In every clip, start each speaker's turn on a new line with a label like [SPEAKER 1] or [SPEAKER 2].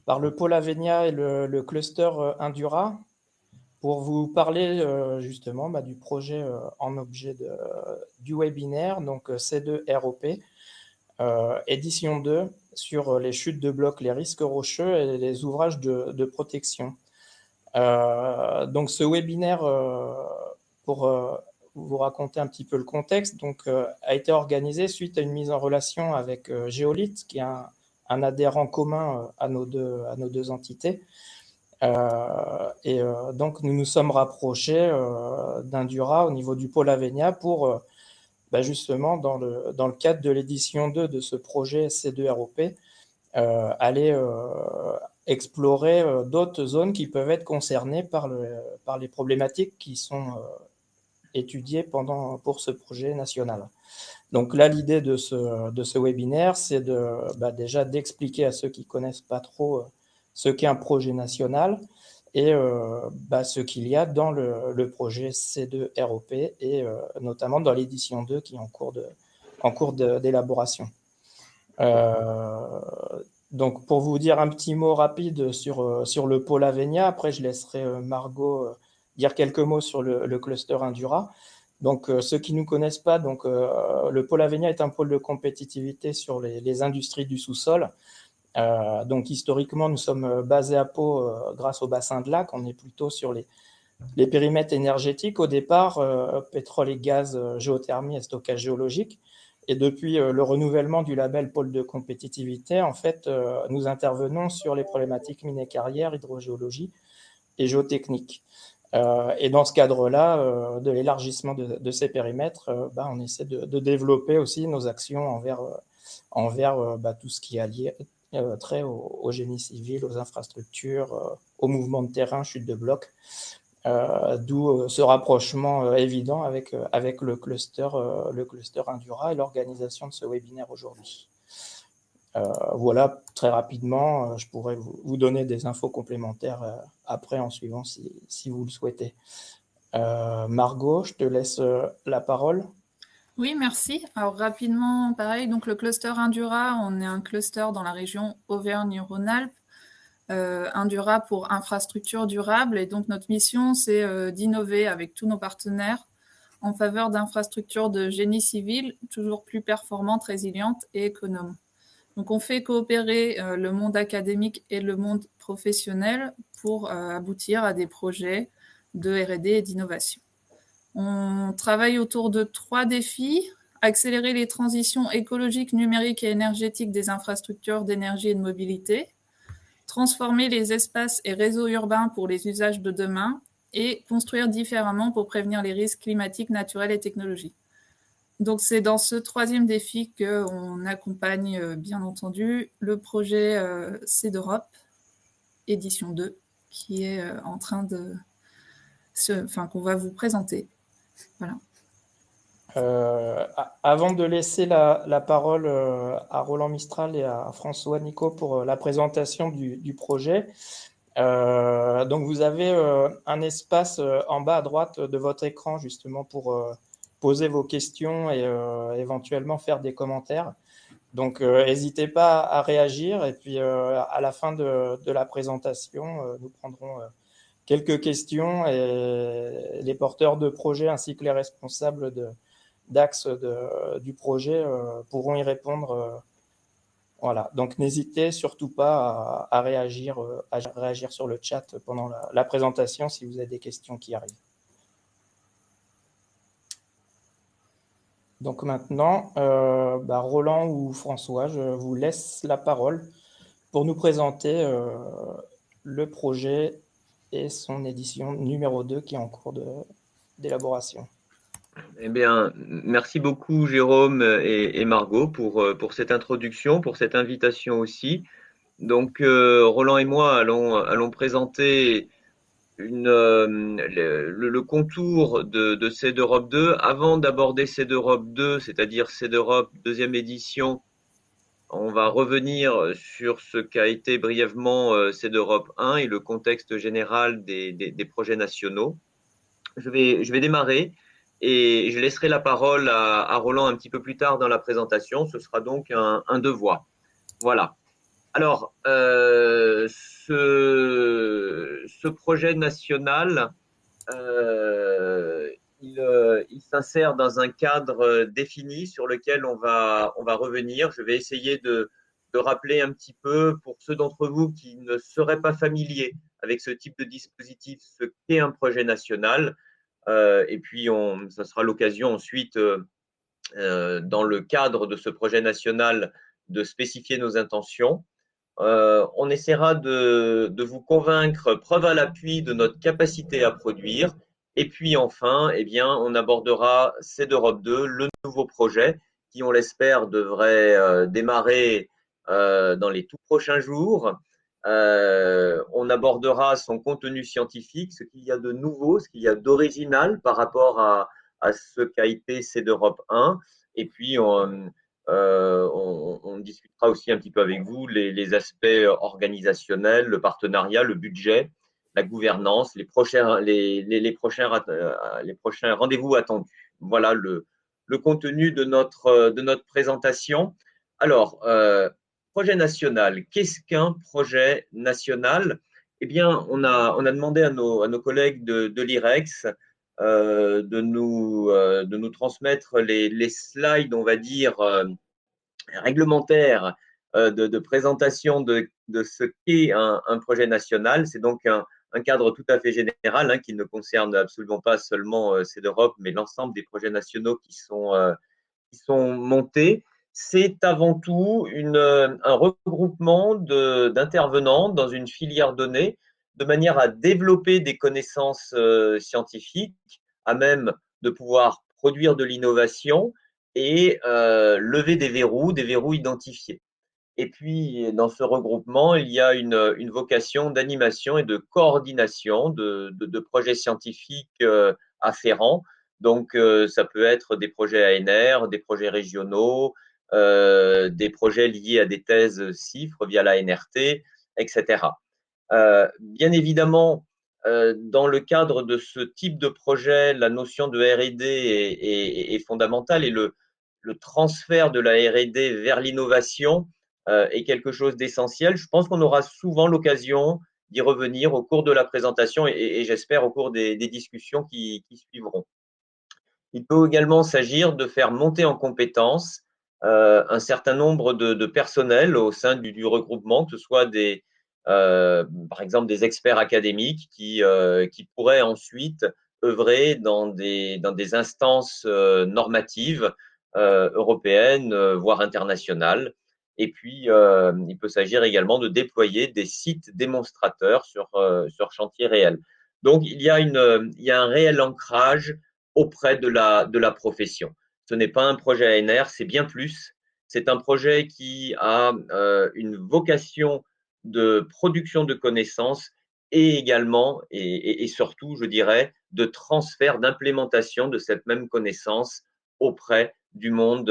[SPEAKER 1] par le pôle Avenia et le cluster Indura pour vous parler justement du projet en objet du webinaire, donc C2ROP, édition 2, sur les chutes de blocs, les risques rocheux et les ouvrages de protection. Donc ce webinaire, pour vous raconter un petit peu le contexte, donc, a été organisé suite à une mise en relation avec Géolith, qui est un adhérent commun à nos deux entités. Donc nous nous sommes rapprochés d'Indura au niveau du pôle Avenia pour justement dans le cadre de l'édition 2 de ce projet C2ROP, aller explorer d'autres zones qui peuvent être concernées par les problématiques qui sont étudiées pour ce projet national. Donc là, l'idée de ce webinaire, c'est déjà d'expliquer à ceux qui connaissent pas trop ce qu'est un projet national et ce qu'il y a dans le projet C2ROP et notamment dans l'édition 2 qui est en cours d'élaboration. Donc pour vous dire un petit mot rapide sur le pôle Avenia, après je laisserai Margot dire quelques mots sur le cluster Indura. Donc ceux qui ne nous connaissent pas, donc, le pôle Avenia est un pôle de compétitivité sur les industries du sous-sol. Donc historiquement, nous sommes basés à Pau grâce au bassin de Lac. On est plutôt sur les périmètres énergétiques au départ, pétrole et gaz, géothermie et stockage géologique. Et depuis le renouvellement du label pôle de compétitivité, en fait, nous intervenons sur les problématiques miné-carrières, hydrogéologie et géotechnique. Et dans ce cadre-là, de l'élargissement de ces périmètres, on essaie de développer aussi nos actions envers tout ce qui est lié trait au génie civil, aux infrastructures, au mouvement de terrain, chute de blocs. D'où ce rapprochement évident avec le cluster Indura et l'organisation de ce webinaire aujourd'hui. Voilà, très rapidement, je pourrais vous donner des infos complémentaires après en suivant si vous le souhaitez. Margot, je te laisse la parole.
[SPEAKER 2] Oui, merci. Alors rapidement, pareil, donc le cluster Indura, on est un cluster dans la région Auvergne-Rhône-Alpes. Indura pour infrastructure durable. Et donc notre mission, c'est d'innover avec tous nos partenaires en faveur d'infrastructures de génie civil toujours plus performantes, résilientes et économes. Donc on fait coopérer le monde académique et le monde professionnel pour aboutir à des projets de R&D et d'innovation. On travaille autour de 3 défis: accélérer les transitions écologiques, numériques et énergétiques des infrastructures d'énergie et de mobilité, transformer les espaces et réseaux urbains pour les usages de demain et construire différemment pour prévenir les risques climatiques, naturels et technologiques. Donc c'est dans ce 3e défi qu'on accompagne bien entendu le projet C2ROP, édition 2, qui est en train qu'on va vous présenter. Voilà.
[SPEAKER 1] Avant de laisser la parole à Roland Mistral et à François Nico pour la présentation du projet, donc vous avez un espace en bas à droite de votre écran justement pour poser vos questions et éventuellement faire des commentaires. Donc n'hésitez pas à réagir et puis à la fin de la présentation, nous prendrons quelques questions et les porteurs de projet ainsi que les responsables d'axe du projet pourront y répondre. Voilà, donc n'hésitez surtout pas à réagir sur le chat pendant la présentation si vous avez des questions qui arrivent. Donc maintenant, Roland ou François, je vous laisse la parole pour nous présenter le projet et son édition numéro 2 qui est en cours d'élaboration.
[SPEAKER 3] Eh bien, merci beaucoup Jérôme et Margot pour cette introduction, pour cette invitation aussi. Donc, Roland et moi allons présenter le contour de C2ROP 2. Avant d'aborder C2ROP 2, c'est-à-dire C2ROP deuxième édition, on va revenir sur ce qu'a été brièvement C2ROP 1 et le contexte général des projets nationaux. Je vais démarrer et je laisserai la parole à Roland un petit peu plus tard dans la présentation. Ce sera donc un deux voix. Voilà. Alors, ce projet national, euh, il s'insère dans un cadre défini sur lequel on va revenir. Je vais essayer de rappeler un petit peu pour ceux d'entre vous qui ne seraient pas familiers avec ce type de dispositif, ce qu'est un projet national. Et puis, ça sera l'occasion ensuite, dans le cadre de ce projet national, de spécifier nos intentions. On essaiera de vous convaincre, preuve à l'appui de notre capacité à produire. Et puis enfin, eh bien, on abordera CEDEUROPE 2, le nouveau projet, qui, on l'espère, devrait démarrer dans les tout prochains jours. On abordera son contenu scientifique, ce qu'il y a de nouveau, ce qu'il y a d'original par rapport à ce qu'a été CEDEUROPE 1. Et puis, on discutera aussi un petit peu avec vous les aspects organisationnels, le partenariat, le budget, la gouvernance, les prochains rendez-vous attendus. Voilà le contenu de notre présentation. Alors, projet national. Qu'est-ce qu'un projet national? Eh bien, on a demandé à nos collègues de l'IREX de nous transmettre les slides, on va dire, réglementaire de présentation de ce qu'est un projet national. C'est donc un cadre tout à fait général qui ne concerne absolument pas seulement CEDEUROPE, mais l'ensemble des projets nationaux qui sont montés. C'est avant tout un regroupement d'intervenants dans une filière donnée de manière à développer des connaissances scientifiques, à même de pouvoir produire de l'innovation et lever des verrous identifiés. Et puis, dans ce regroupement, il y a une vocation d'animation et de coordination de projets scientifiques afférents. Donc, ça peut être des projets ANR, des projets régionaux, des projets liés à des thèses CIFRE via la NRT, etc. Bien évidemment, dans le cadre de ce type de projet, la notion de R&D est fondamentale et le transfert de la R&D vers l'innovation est quelque chose d'essentiel. Je pense qu'on aura souvent l'occasion d'y revenir au cours de la présentation et j'espère au cours des discussions qui suivront. Il peut également s'agir de faire monter en compétences un certain nombre de personnels au sein du regroupement, que ce soit par exemple des experts académiques qui pourraient ensuite œuvrer dans des instances normatives européennes, voire internationales. Et puis, il peut s'agir également de déployer des sites démonstrateurs sur chantier réel. Donc, il y a un réel ancrage auprès de la profession. Ce n'est pas un projet ANR, c'est bien plus. C'est un projet qui a une vocation de production de connaissances et également et surtout, je dirais, de transfert, d'implémentation de cette même connaissance auprès du monde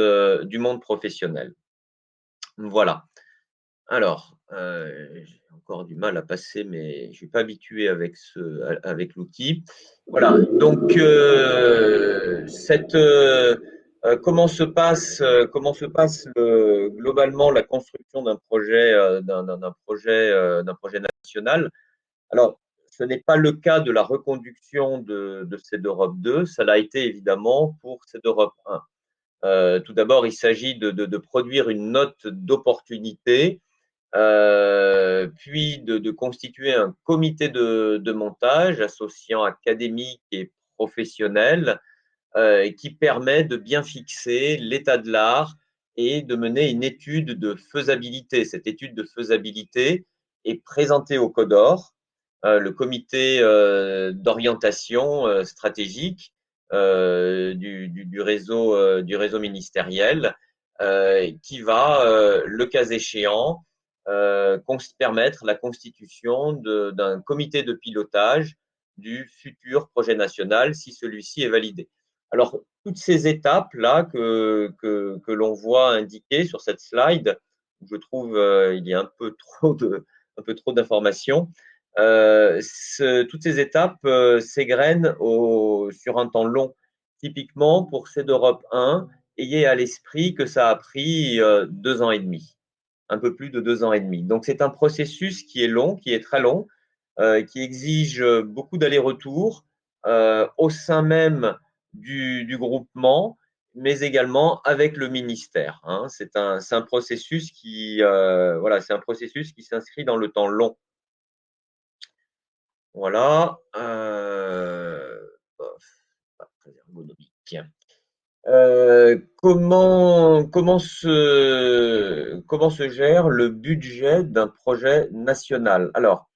[SPEAKER 3] professionnel. Voilà. Alors, j'ai encore du mal à passer, mais je ne suis pas habitué avec l'outil. Voilà. Donc, comment se passe globalement la construction d'un projet, d'un projet national? Alors, ce n'est pas le cas de la reconduction de CEDEUROPE 2, ça l'a été évidemment pour CEDEUROPE 1. Tout d'abord, il s'agit de produire une note d'opportunité puis de constituer un comité de montage associant académiques et professionnels qui permet de bien fixer l'état de l'art et de mener une étude de faisabilité. Cette étude de faisabilité est présentée au CODOR, le comité d'orientation stratégique du réseau ministériel, qui va, le cas échéant, permettre la constitution d'un comité de pilotage du futur projet national si celui-ci est validé. Alors, toutes ces étapes-là que l'on voit indiquées sur cette slide, je trouve il y a un peu trop d'informations, toutes ces étapes s'égrènent sur un temps long. Typiquement, pour CEDEUROPE 1, ayez à l'esprit que ça a pris 2 ans et demi. un peu plus de 2 ans et demi. Donc, c'est un processus qui est long, qui est très long, qui exige beaucoup d'allers-retours au sein même du groupement, mais également avec le ministère. Hein. C'est un processus voilà, c'est un processus qui s'inscrit dans le temps long. Voilà. Très ergonomique. Comment se gère le budget d'un projet national? Alors,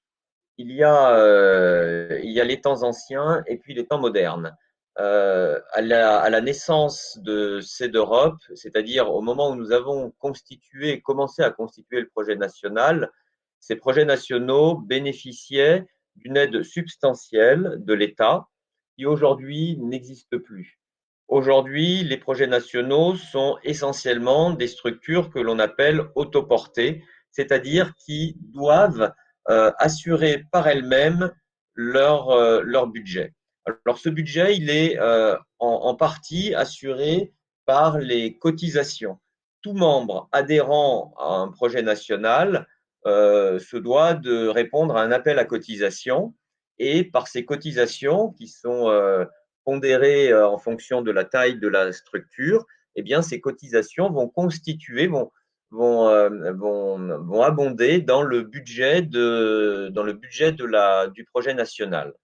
[SPEAKER 3] il y a les temps anciens et puis les temps modernes. À la naissance de CEDEUROP, c'est-à-dire au moment où nous avons commencé à constituer le projet national, ces projets nationaux bénéficiaient d'une aide substantielle de l'État qui aujourd'hui n'existe plus. Aujourd'hui, les projets nationaux sont essentiellement des structures que l'on appelle autoportées, c'est-à-dire qui doivent assurer par elles-mêmes leur budget. Alors ce budget, il est en partie assuré par les cotisations. Tout membre adhérent à un projet national se doit de répondre à un appel à cotisation et par ces cotisations qui sont pondérées en fonction de la taille de la structure, eh bien ces cotisations vont constituer, vont abonder dans le budget du projet national.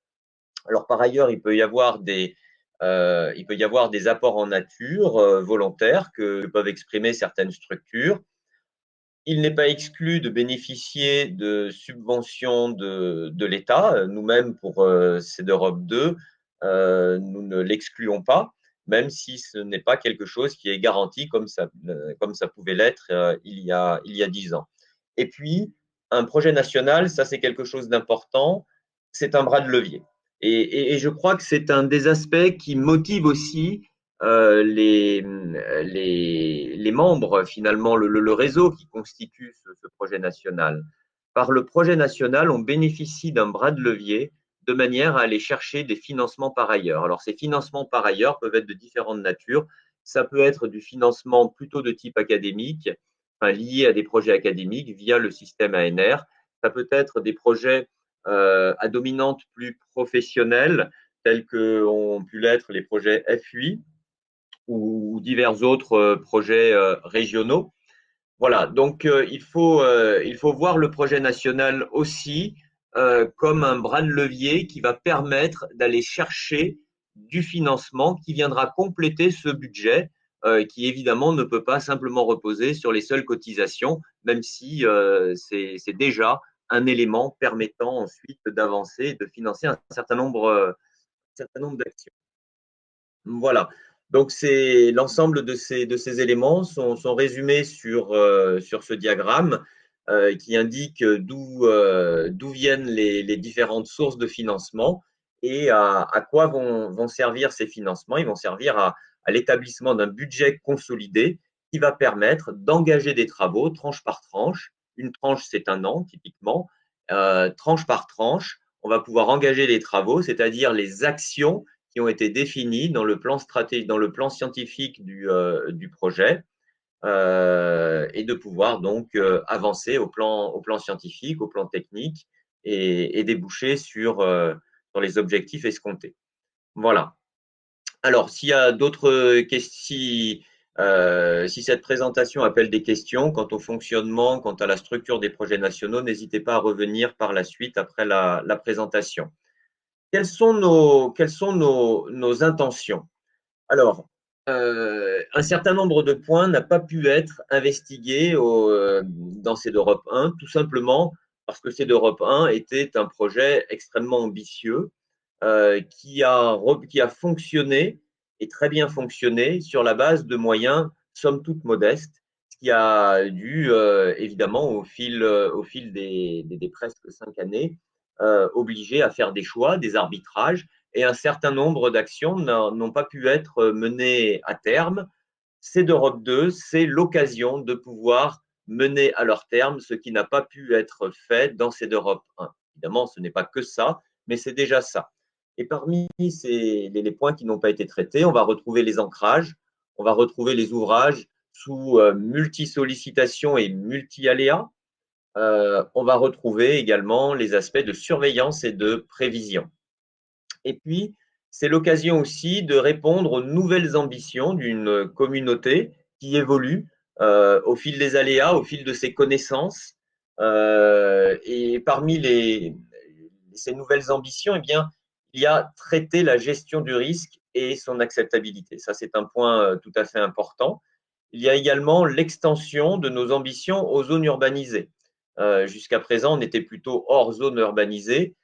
[SPEAKER 3] Alors par ailleurs, il peut y avoir des apports en nature volontaires que peuvent exprimer certaines structures. Il n'est pas exclu de bénéficier de subventions de l'État. Nous-mêmes, pour CEDEUROP 2, nous ne l'excluons pas, même si ce n'est pas quelque chose qui est garanti comme ça pouvait l'être il y a 10 ans. Et puis, un projet national, ça c'est quelque chose d'important, c'est un bras de levier. Et je crois que c'est un des aspects qui motive aussi les membres, finalement, le réseau qui constitue ce projet national. Par le projet national, on bénéficie d'un bras de levier de manière à aller chercher des financements par ailleurs. Alors, ces financements par ailleurs peuvent être de différentes natures. Ça peut être du financement plutôt de type académique, enfin, lié à des projets académiques via le système ANR. Ça peut être des projets à dominante plus professionnelle, tels qu'ont pu l'être les projets FUI ou divers autres projets régionaux. Voilà, donc il faut voir le projet national aussi comme un bras de levier qui va permettre d'aller chercher du financement qui viendra compléter ce budget qui évidemment ne peut pas simplement reposer sur les seules cotisations, même si c'est déjà un élément permettant ensuite d'avancer et de financer un certain nombre d'actions. Voilà. Donc, c'est l'ensemble de ces éléments sont résumés sur ce diagramme qui indique d'où viennent les différentes sources de financement et à quoi vont servir ces financements. Ils vont servir à l'établissement d'un budget consolidé qui va permettre d'engager des travaux tranche par tranche. Une tranche, c'est un an typiquement. Tranche par tranche, on va pouvoir engager les travaux, c'est-à-dire les actions qui ont été définis dans le plan scientifique du projet et de pouvoir donc avancer au plan scientifique, au plan technique et déboucher sur les objectifs escomptés. Voilà. Alors, s'il y a d'autres questions, si cette présentation appelle des questions quant au fonctionnement, quant à la structure des projets nationaux, n'hésitez pas à revenir par la suite après la présentation. Quelles sont nos intentions? Alors, un certain nombre de points n'a pas pu être investigué dans CEDEUROP 1, tout simplement parce que CEDEUROP 1 était un projet extrêmement ambitieux qui a fonctionné et très bien fonctionné sur la base de moyens somme toute modestes, ce qui a dû évidemment au fil des presque 5 années obliger à faire des choix, des arbitrages, et un certain nombre d'actions n'ont pas pu être menées à terme. CEDEUROP 2, c'est l'occasion de pouvoir mener à leur terme ce qui n'a pas pu être fait dans CEDEUROP 1. Évidemment, ce n'est pas que ça, mais c'est déjà ça. Et parmi les points qui n'ont pas été traités, on va retrouver les ancrages, on va retrouver les ouvrages sous multi-sollicitation et multi-aléas. On va retrouver également les aspects de surveillance et de prévision. Et puis, c'est l'occasion aussi de répondre aux nouvelles ambitions d'une communauté qui évolue au fil des aléas, au fil de ses connaissances. Et parmi ces nouvelles ambitions, eh bien, il y a traiter la gestion du risque et son acceptabilité. Ça, c'est un point tout à fait important. Il y a également l'extension de nos ambitions aux zones urbanisées. Jusqu'à présent, on était plutôt hors zone urbanisée.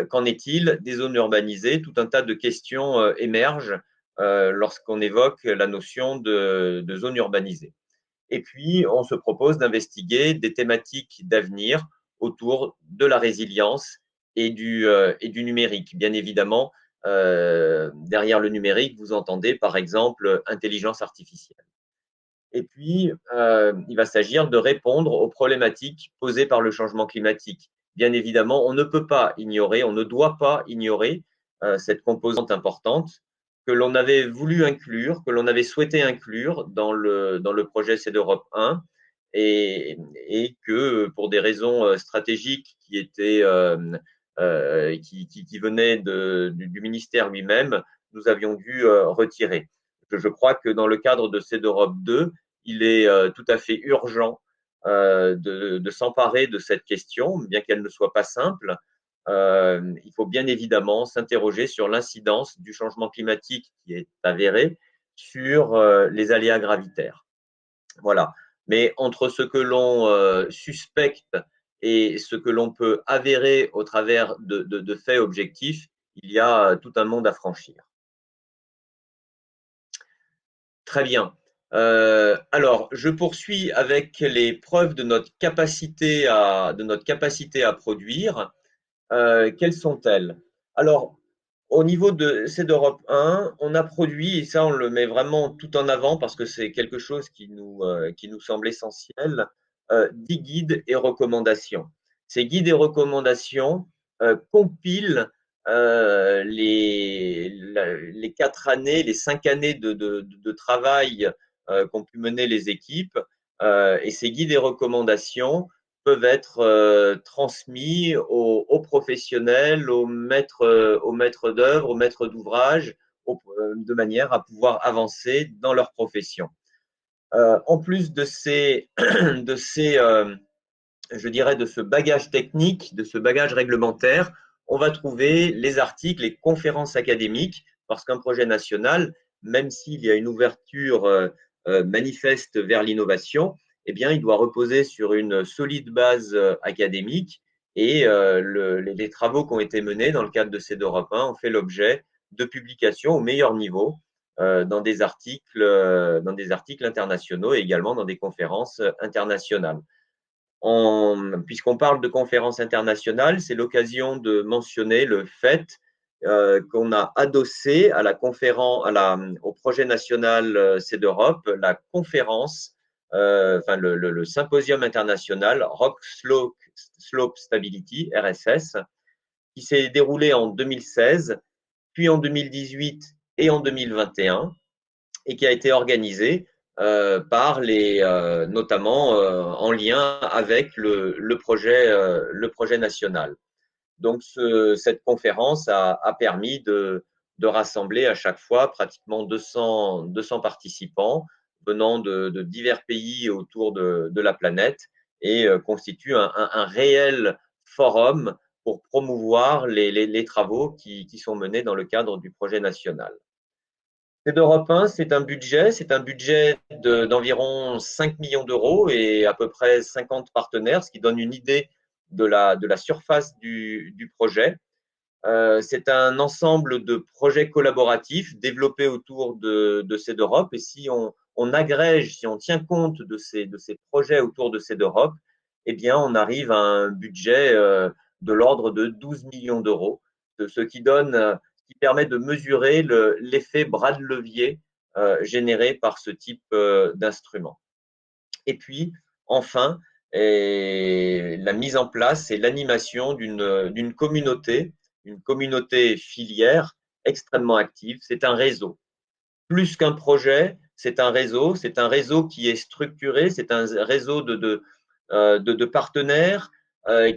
[SPEAKER 3] Qu'en est-il des zones urbanisées? Tout un tas de questions émergent lorsqu'on évoque la notion de zone urbanisée. Et puis, on se propose d'investiguer des thématiques d'avenir autour de la résilience et du numérique. Bien évidemment, derrière le numérique, vous entendez par exemple intelligence artificielle. Et puis, il va s'agir de répondre aux problématiques posées par le changement climatique. Bien évidemment, on ne peut pas ignorer, on ne doit pas ignorer cette composante importante que l'on avait voulu inclure, que l'on avait souhaité inclure dans le projet C d'Europe 1 et que pour des raisons stratégiques qui venaient du ministère lui-même, nous avions dû retirer. Je crois que dans le cadre de C d'Europe 2, il est tout à fait urgent de s'emparer de cette question, bien qu'elle ne soit pas simple. Il faut bien évidemment s'interroger sur l'incidence du changement climatique qui est avéré sur les aléas gravitaires. Voilà. Mais entre ce que l'on suspecte et ce que l'on peut avérer au travers de faits objectifs, il y a tout un monde à franchir. Très bien. Alors, je poursuis avec les preuves de notre capacité à produire. Quelles sont-elles? Alors, au niveau de CEDEUROPE 1, on a produit, et ça on le met vraiment tout en avant parce que c'est quelque chose qui nous semble essentiel, 10 guides et recommandations. Ces guides et recommandations compilent les 4 années, les 5 années de travail qu'ont pu mener les équipes. Et ces guides et recommandations peuvent être transmis aux professionnels, aux maîtres d'œuvre, aux maîtres d'ouvrage, de manière à pouvoir avancer dans leur profession. En plus de je dirais, de ce bagage technique, de ce bagage réglementaire, on va trouver les articles, les conférences académiques, parce qu'un projet national, même s'il y a une ouverture manifeste vers l'innovation, eh bien, il doit reposer sur une solide base académique et les travaux qui ont été menés dans le cadre de CEDEUROPE 1 ont fait l'objet de publications au meilleur niveau dans des articles internationaux et également dans des conférences internationales. Puisqu'on parle de conférences internationales, c'est l'occasion de mentionner le fait qu'on a adossé au projet national CEDEUROPE la conférence, le symposium international Rock Slope Stability, RSS, qui s'est déroulé en 2016, puis en 2018 et en 2021, et qui a été organisé par notamment en lien avec le projet national. Donc cette conférence a permis de rassembler à chaque fois pratiquement 200 participants venant de divers pays autour de la planète et constitue un réel forum pour promouvoir les travaux qui sont menés dans le cadre du projet national. CEDEUROPE 1, c'est un budget d'environ 5 millions d'euros et à peu près 50 partenaires, ce qui donne une idée de la surface du projet. C'est un ensemble de projets collaboratifs développés autour de CEDEUROPE et si on agrège, si on tient compte de ces projets autour de CEDEUROPE, eh bien, on arrive à un budget de l'ordre de 12 millions d'euros, ce qui permet de mesurer l'effet bras de levier généré par ce type d'instrument. Et puis, enfin, la mise en place et l'animation d'une communauté, une communauté filière extrêmement active. C'est un réseau. Plus qu'un projet, c'est un réseau qui est structuré, c'est un réseau de partenaires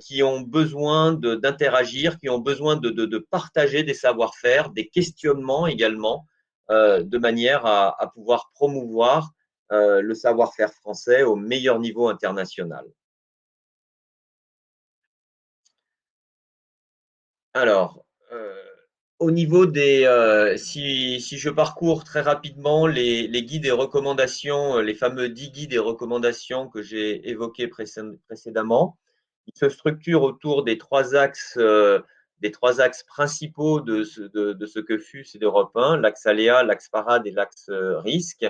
[SPEAKER 3] qui ont besoin d'interagir, qui ont besoin de partager des savoir-faire, des questionnements également, de manière à pouvoir promouvoir le savoir-faire français au meilleur niveau international. Alors, au niveau si je parcours très rapidement les guides et recommandations, les fameux 10 guides et recommandations que j'ai évoqués précédemment, ils se structurent autour des trois axes principaux de ce que fut CEDEROP 1, l'axe aléa, l'axe parade et l'axe risque.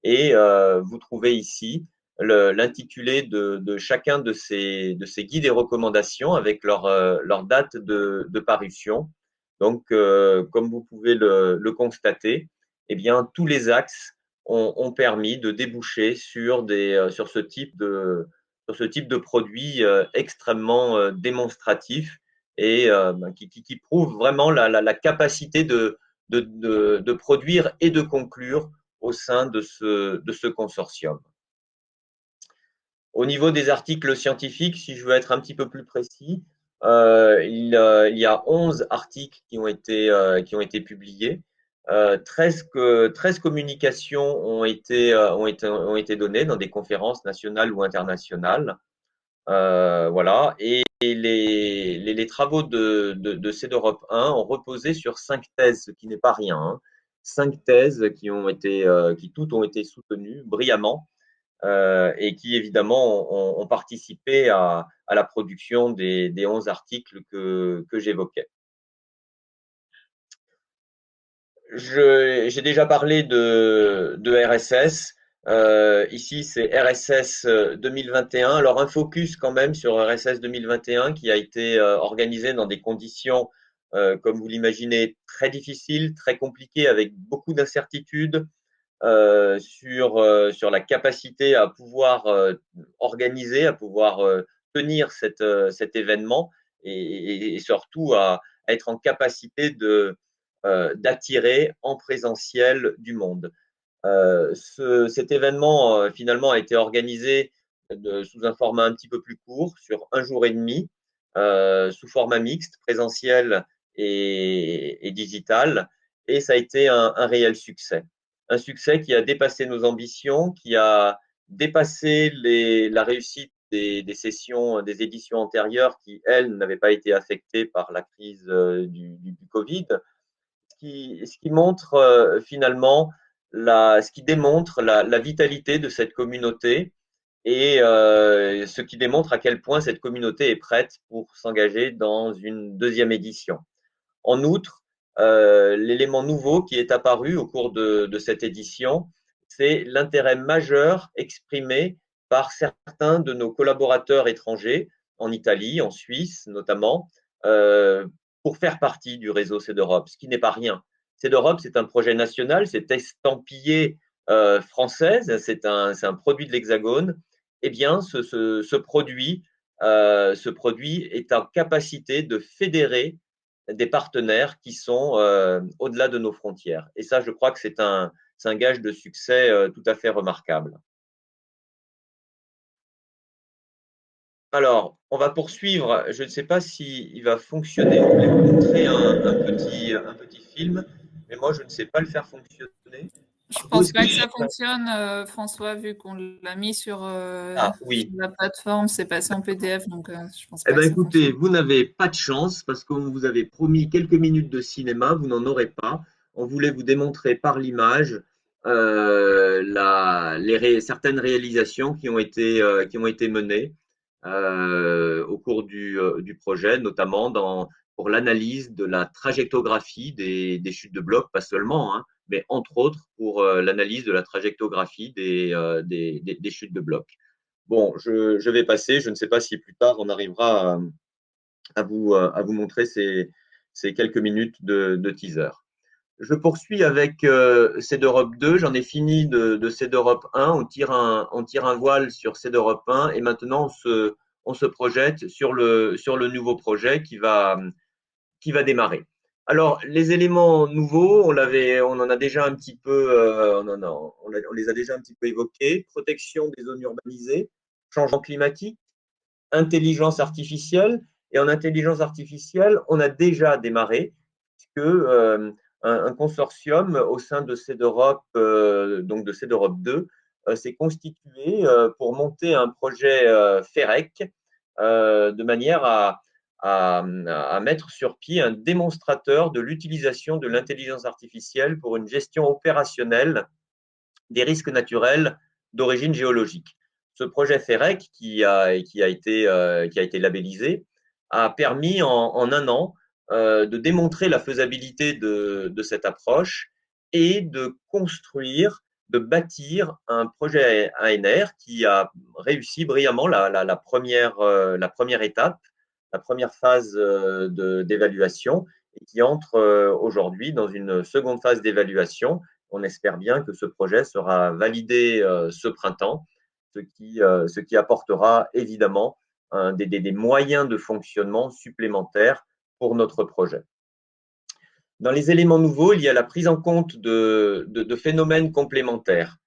[SPEAKER 3] Et vous trouvez ici l'intitulé de chacun de ces guides et recommandations avec leur date de parution. Donc, comme vous pouvez le constater, eh bien, tous les axes ont permis de déboucher sur sur ce type de produit extrêmement démonstratif et qui prouve vraiment la capacité de produire et de conclure au sein de ce consortium. Au niveau des articles scientifiques, si je veux être un petit peu plus précis, il y a 11 articles qui ont été publiés. 13 communications ont été données dans des conférences nationales ou internationales. Voilà. Et les travaux de CEDEROP 1 ont reposé sur 5 thèses, ce qui n'est pas rien. Hein. 5 thèses qui toutes ont été soutenues brillamment et qui évidemment ont participé à la production des 11 articles que j'évoquais. J'ai déjà parlé de RSS. Ici, c'est RSS 2021. Alors, un focus quand même sur RSS 2021 qui a été organisé dans des conditions, comme vous l'imaginez, très difficiles, très compliquées, avec beaucoup d'incertitudes sur la capacité à pouvoir organiser, à pouvoir tenir cet événement et surtout à être en capacité d'attirer en présentiel du monde. Cet événement finalement a été organisé sous un format un petit peu plus court, sur un jour et demi, sous format mixte, présentiel et digital, et ça a été un réel succès. Un succès qui a dépassé nos ambitions, qui a dépassé la réussite des sessions, des éditions antérieures qui, elles, n'avaient pas été affectées par la crise du Covid, ce qui montre finalement ce qui démontre la vitalité de cette communauté et ce qui démontre à quel point cette communauté est prête pour s'engager dans une deuxième édition. En outre, l'élément nouveau qui est apparu au cours de cette édition, c'est l'intérêt majeur exprimé par certains de nos collaborateurs étrangers, en Italie, en Suisse notamment, pour faire partie du réseau CEDEROP, ce qui n'est pas rien. CEDEROP, c'est un projet national, c'est estampillé française, c'est un produit de l'Hexagone. Eh bien, ce produit est en capacité de fédérer des partenaires qui sont au-delà de nos frontières. Et ça, je crois que c'est un gage de succès tout à fait remarquable. Alors, on va poursuivre. Je ne sais pas s'il va fonctionner. Je voulais vous montrer un petit film, mais moi, je ne sais pas le faire fonctionner.
[SPEAKER 2] Je
[SPEAKER 3] Vous,
[SPEAKER 2] pense
[SPEAKER 3] est-ce que
[SPEAKER 2] pas que ça fonctionne, François, vu qu'on l'a mis
[SPEAKER 3] Ah
[SPEAKER 2] sur
[SPEAKER 3] oui.
[SPEAKER 2] la plateforme, c'est passé en PDF, donc je pense
[SPEAKER 3] Eh
[SPEAKER 2] pas
[SPEAKER 3] bien,
[SPEAKER 2] que ça
[SPEAKER 3] écoutez,
[SPEAKER 2] fonctionne.
[SPEAKER 3] vous n'avez pas de chance parce qu'on vous avait promis quelques minutes de cinéma, vous n'en aurez pas. On voulait vous démontrer par l'image certaines réalisations qui ont été menées au cours du projet, notamment pour l'analyse de la trajectographie des chutes de blocs, pas seulement, hein, mais entre autres pour l'analyse de la trajectographie des chutes de blocs. Bon, je vais passer. Je ne sais pas si plus tard on arrivera à vous montrer ces quelques minutes de teaser. Je poursuis avec CEDEROP 2. J'en ai fini de CEDEROP 1. On tire un voile sur CEDEROP 1 et maintenant on se projette sur le nouveau projet qui va démarrer. Alors, les éléments nouveaux, on en a déjà un petit peu, on les a déjà un petit peu évoqués. Protection des zones urbanisées, changement climatique, intelligence artificielle. Et en intelligence artificielle, on a déjà démarré, puisque un consortium au sein de CEDEROP, donc de CEDEROP 2, s'est constitué pour monter un projet FEREC de manière à mettre sur pied un démonstrateur de l'utilisation de l'intelligence artificielle pour une gestion opérationnelle des risques naturels d'origine géologique. Ce projet FEREC, qui a été labellisé, a permis en un an de démontrer la faisabilité de cette approche et de construire, de bâtir un projet ANR qui a réussi brillamment la première étape, la première phase d'évaluation et qui entre aujourd'hui dans une seconde phase d'évaluation. On espère bien que ce projet sera validé ce printemps, ce qui apportera évidemment des moyens de fonctionnement supplémentaires pour notre projet. Dans les éléments nouveaux, il y a la prise en compte de phénomènes complémentaires,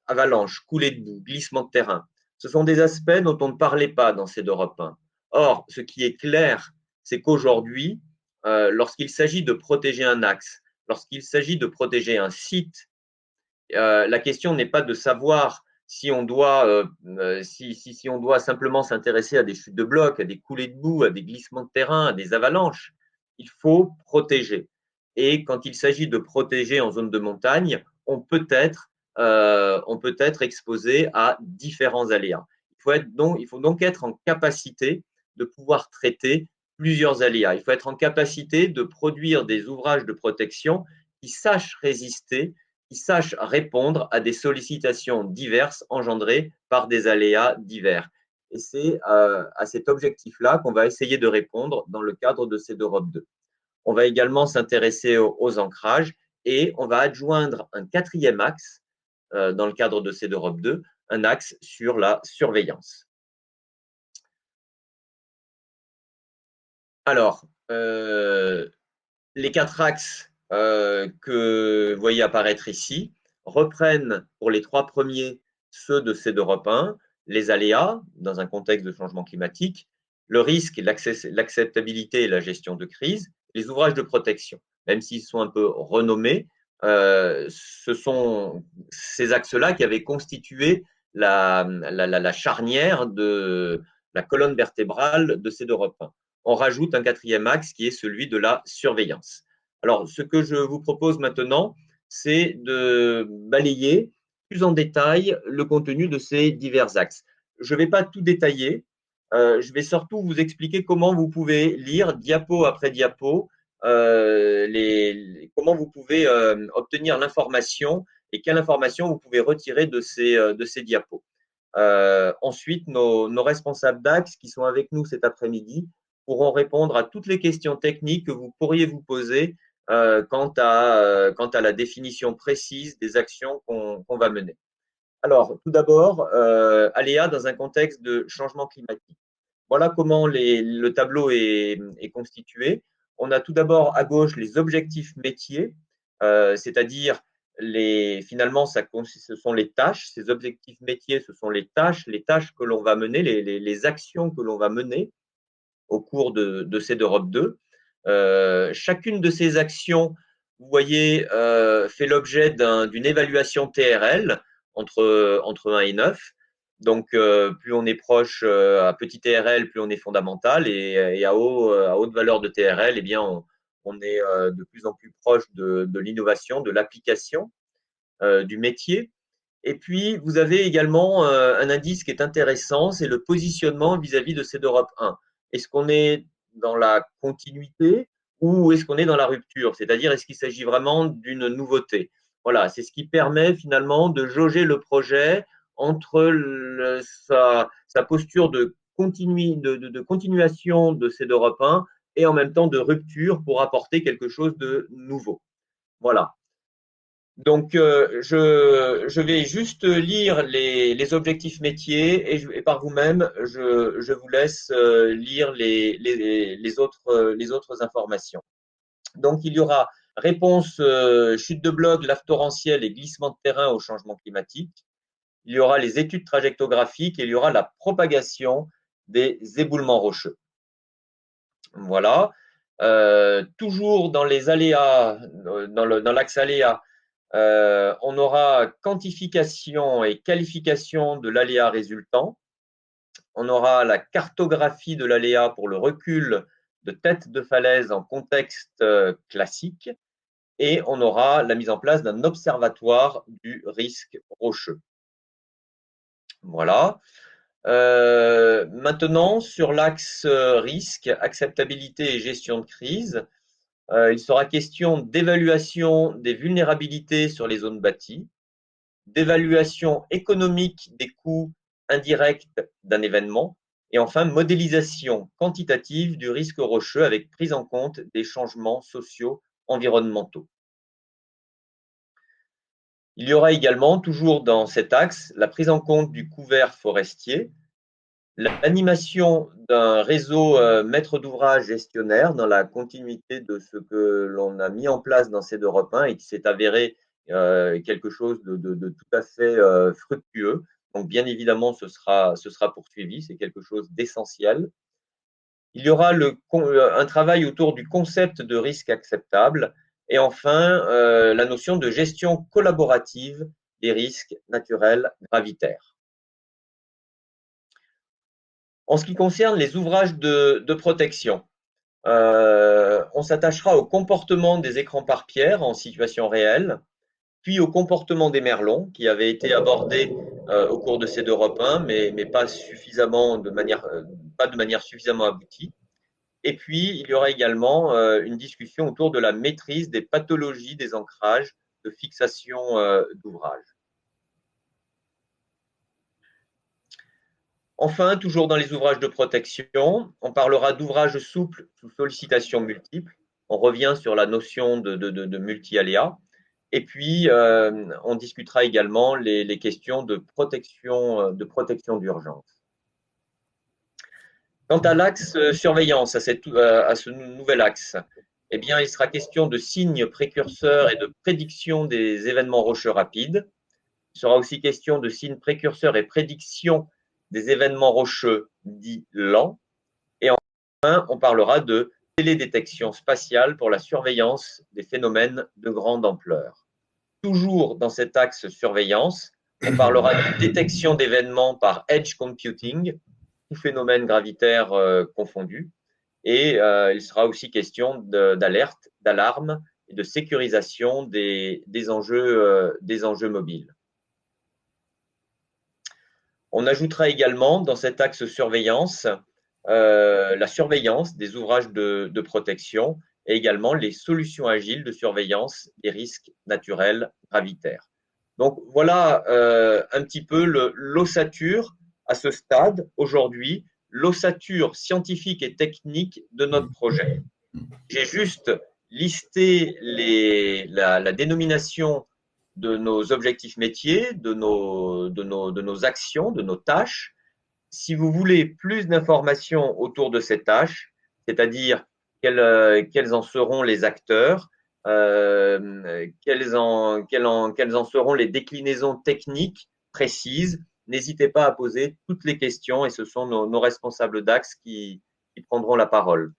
[SPEAKER 3] avalanches, coulées de boue, glissements de terrain. Ce sont des aspects dont on ne parlait pas dans CEDEROP 1. Or, ce qui est clair, c'est qu'aujourd'hui, lorsqu'il s'agit de protéger un axe, lorsqu'il s'agit de protéger un site, la question n'est pas de savoir si on doit, si on doit simplement s'intéresser à des chutes de blocs, à des coulées de boue, à des glissements de terrain, à des avalanches. Il faut protéger. Et quand il s'agit de protéger en zone de montagne, on peut être exposé à différents aléas. Il faut donc être en capacité de pouvoir traiter plusieurs aléas. Il faut être en capacité de produire des ouvrages de protection qui sachent résister, qui sachent répondre à des sollicitations diverses engendrées par des aléas divers. Et c'est à cet objectif-là qu'on va essayer de répondre dans le cadre de CEDEROP 2. On va également s'intéresser aux ancrages et on va adjoindre un quatrième axe dans le cadre de CEDEROP 2, un axe sur la surveillance. Alors, les 4 axes que vous voyez apparaître ici reprennent pour les 3 premiers ceux de CEDEROP 1, les aléas dans un contexte de changement climatique, le risque, l'acceptabilité et la gestion de crise, les ouvrages de protection. Même s'ils sont un peu renommés, ce sont ces axes-là qui avaient constitué la charnière de la colonne vertébrale de CEDEROP 1. On rajoute un quatrième axe qui est celui de la surveillance. Alors, ce que je vous propose maintenant, c'est de balayer plus en détail le contenu de ces divers axes. Je ne vais pas tout détailler, je vais surtout vous expliquer comment vous pouvez lire diapo après diapo, comment vous pouvez obtenir l'information et quelle information vous pouvez retirer de ces diapos. Ensuite, nos responsables d'axe qui sont avec nous cet après-midi pourront répondre à toutes les questions techniques que vous pourriez vous poser quant à la définition précise des actions qu'on va mener. Alors, tout d'abord, aléa dans un contexte de changement climatique. Voilà comment le tableau est constitué. On a tout d'abord à gauche les objectifs métiers, c'est-à-dire finalement, ce sont les tâches. Ces objectifs métiers, ce sont les tâches que l'on va mener, les actions que l'on va mener au cours de CEDEROP 2. Chacune de ces actions, vous voyez, fait l'objet d'une évaluation TRL entre 1 et 9. Donc, plus on est proche à petit TRL, plus on est fondamental, et à haute valeur de TRL, eh bien, on est de plus en plus proche de l'innovation, de l'application, du métier. Et puis, vous avez également un indice qui est intéressant, c'est le positionnement vis-à-vis de CEDEROP 1. Est-ce qu'on est dans la continuité ou est-ce qu'on est dans la rupture? C'est-à-dire, est-ce qu'il s'agit vraiment d'une nouveauté? Voilà, c'est ce qui permet finalement de jauger le projet entre sa posture de continuation de CEDEROP 1 et en même temps de rupture pour apporter quelque chose de nouveau. Voilà. Donc, je vais juste lire les objectifs métiers et par vous-même, je vous laisse lire les autres informations. Donc, il y aura réponse chute de blocs, lave torrentielle et glissement de terrain au changement climatique. Il y aura les études trajectographiques et il y aura la propagation des éboulements rocheux. Voilà. Toujours dans les aléas, dans l'axe aléas, on aura quantification et qualification de l'aléa résultant. On aura la cartographie de l'aléa pour le recul de tête de falaise en contexte classique. Et on aura la mise en place d'un observatoire du risque rocheux. Voilà. Maintenant, sur l'axe risque, acceptabilité et gestion de crise, il sera question d'évaluation des vulnérabilités sur les zones bâties, d'évaluation économique des coûts indirects d'un événement, et enfin modélisation quantitative du risque rocheux avec prise en compte des changements sociaux environnementaux. Il y aura également, toujours dans cet axe, la prise en compte du couvert forestier, l'animation d'un réseau maître d'ouvrage gestionnaire dans la continuité de ce que l'on a mis en place dans CEDEROP 1 et qui s'est avéré quelque chose de tout à fait fructueux. Donc, bien évidemment, ce sera poursuivi, c'est quelque chose d'essentiel. Il y aura un travail autour du concept de risque acceptable et enfin la notion de gestion collaborative des risques naturels gravitaires. En ce qui concerne les ouvrages de protection, on s'attachera au comportement des écrans par pierre en situation réelle, puis au comportement des merlons qui avait été abordé au cours de CEDEROP 1, mais pas de manière suffisamment aboutie. Et puis, il y aura également une discussion autour de la maîtrise des pathologies des ancrages de fixation d'ouvrages. Enfin, toujours dans les ouvrages de protection, on parlera d'ouvrages souples sous sollicitation multiple. On revient sur la notion de multi-aléas. Et puis, on discutera également les questions de protection d'urgence. Quant à l'axe surveillance, à ce nouvel axe, eh bien, il sera question de signes précurseurs et de prédiction des événements rocheux rapides. Il sera aussi question de signes précurseurs et prédiction des événements rocheux dits lents. Et enfin, on parlera de télédétection spatiale pour la surveillance des phénomènes de grande ampleur. Toujours dans cet axe surveillance, on parlera de détection d'événements par edge computing, tout phénomène gravitaire confondu. Et il sera aussi question d'alerte, d'alarme et de sécurisation des enjeux mobiles. On ajoutera également dans cet axe surveillance la surveillance des ouvrages de protection et également les solutions agiles de surveillance des risques naturels gravitaires. Donc voilà un petit peu l'ossature à ce stade aujourd'hui, l'ossature scientifique et technique de notre projet. J'ai juste listé la dénomination de nos objectifs métiers, de nos actions, de nos tâches. Si vous voulez plus d'informations autour de ces tâches, c'est-à-dire quels en seront les acteurs, quelles en seront les déclinaisons techniques précises, n'hésitez pas à poser toutes les questions et ce sont nos responsables d'axe qui prendront la parole.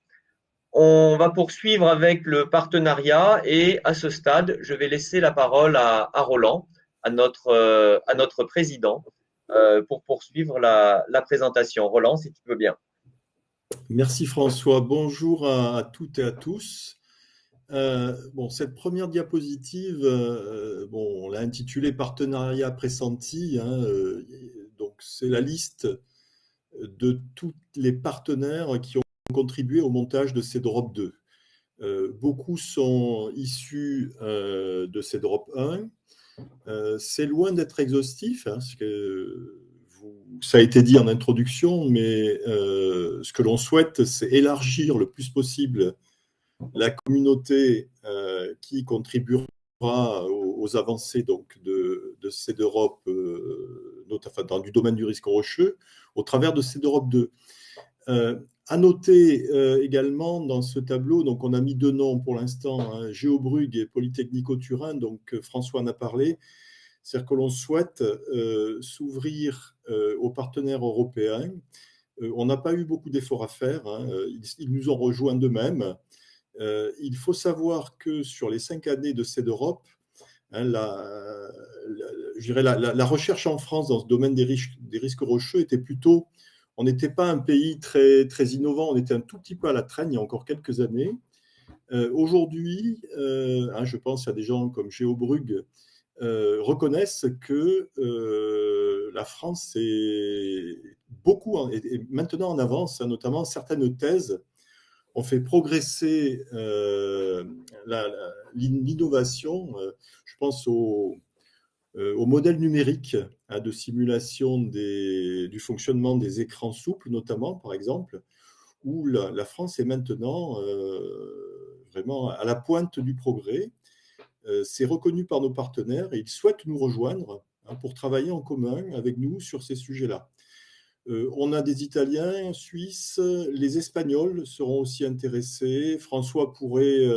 [SPEAKER 3] On va poursuivre avec le partenariat et à ce stade, je vais laisser la parole à Roland, à notre président, pour poursuivre la présentation. Roland, si tu veux bien.
[SPEAKER 4] Merci François. Bonjour à toutes et à tous. Cette première diapositive, on l'a intitulée Partenariat pressenti. Donc c'est la liste de tous les partenaires qui ont contribué au montage de CEDEROP 2. Beaucoup sont issus de CEDEROP 1. C'est loin d'être exhaustif, parce que ça a été dit en introduction, mais ce que l'on souhaite, c'est élargir le plus possible la communauté qui contribuera aux avancées donc, de CEDEROP, notamment du domaine du risque rocheux, au travers de CEDEROP 2. À noter également dans ce tableau, donc on a mis 2 noms pour l'instant, hein, Géobrug et Polytechnico-Turin, donc François en a parlé. C'est-à-dire que l'on souhaite s'ouvrir aux partenaires européens. On n'a pas eu beaucoup d'efforts à faire, hein, ils nous ont rejoints d'eux-mêmes. Il faut savoir que sur les 5 années de CEDEROP, hein, je dirais la recherche en France dans ce domaine des risques rocheux était plutôt... On n'était pas un pays très, très innovant, on était un tout petit peu à la traîne il y a encore quelques années. Aujourd'hui, hein, je pense à des gens comme Géobrug, reconnaissent que la France est est maintenant en avance, hein, notamment certaines thèses ont fait progresser l'innovation. Je pense au modèle numérique, hein, de simulation du fonctionnement des écrans souples, notamment, par exemple, où la France est maintenant vraiment à la pointe du progrès. C'est reconnu par nos partenaires et ils souhaitent nous rejoindre, hein, pour travailler en commun avec nous sur ces sujets-là. On a des Italiens, Suisses, les Espagnols seront aussi intéressés. François pourrait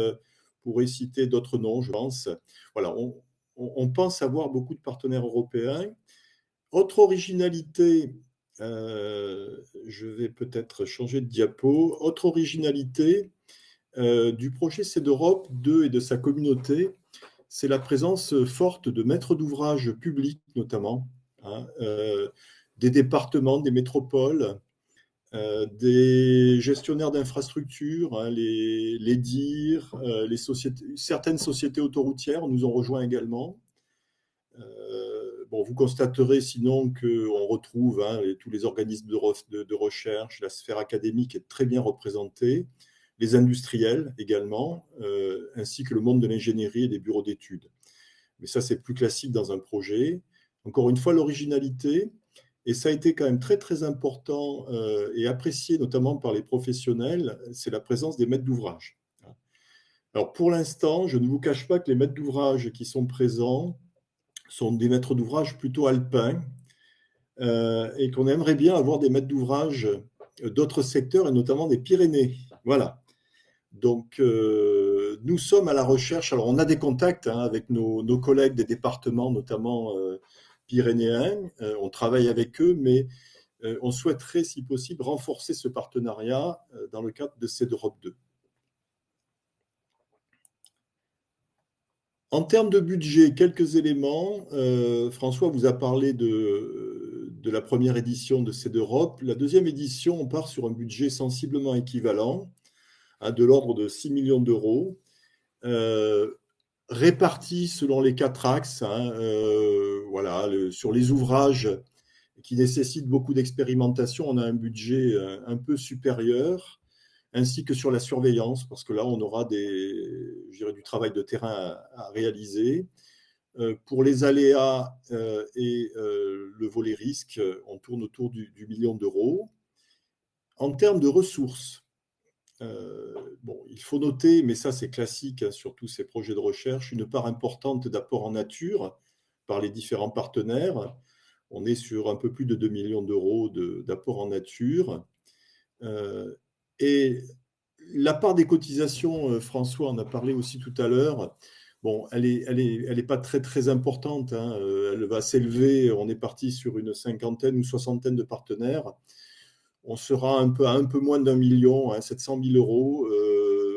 [SPEAKER 4] citer d'autres noms, je pense. Voilà, on pense avoir beaucoup de partenaires européens. Autre originalité, je vais peut-être changer de diapo. Autre originalité du projet CEDEROP 2 et de sa communauté, c'est la présence forte de maîtres d'ouvrage publics, notamment, hein, des départements, des métropoles, des gestionnaires d'infrastructures, hein, les DIR, certaines sociétés autoroutières nous ont rejoints également. Bon, vous constaterez sinon qu'on retrouve, hein, tous les organismes de recherche, la sphère académique est très bien représentée, les industriels également, ainsi que le monde de l'ingénierie et des bureaux d'études. Mais ça, c'est plus classique dans un projet. Encore une fois, l'originalité, et ça a été quand même très, très important et apprécié notamment par les professionnels, c'est la présence des maîtres d'ouvrage. Alors, pour l'instant, je ne vous cache pas que les maîtres d'ouvrage qui sont présents sont des maîtres d'ouvrage plutôt alpins et qu'on aimerait bien avoir des maîtres d'ouvrage d'autres secteurs et notamment des Pyrénées. Voilà. Donc, nous sommes à la recherche. Alors, on a des contacts, hein, avec nos collègues des départements, notamment pyrénéens. On travaille avec eux, mais on souhaiterait, si possible, renforcer ce partenariat dans le cadre de CEDEROP 2. En termes de budget, quelques éléments. François vous a parlé de la première édition de CEDEROP. La deuxième édition, on part sur un budget sensiblement équivalent, hein, de l'ordre de 6 millions d'euros, répartis selon les 4 axes, hein, voilà, sur les ouvrages qui nécessitent beaucoup d'expérimentation, on a un budget un peu supérieur, ainsi que sur la surveillance, parce que là, on aura du travail de terrain à réaliser. Pour les aléas et le volet risque, on tourne autour du million d'euros. En termes de ressources, bon, il faut noter, mais ça c'est classique, hein, sur tous ces projets de recherche, une part importante d'apport en nature par les différents partenaires. On est sur un peu plus de 2 millions d'euros d'apport en nature. Et la part des cotisations, François en a parlé aussi tout à l'heure, bon, elle est pas très, très importante, hein. Elle va s'élever, on est parti sur une 50aine ou 60aine de partenaires. On sera à un peu moins d'1 million, hein, 700 000 euros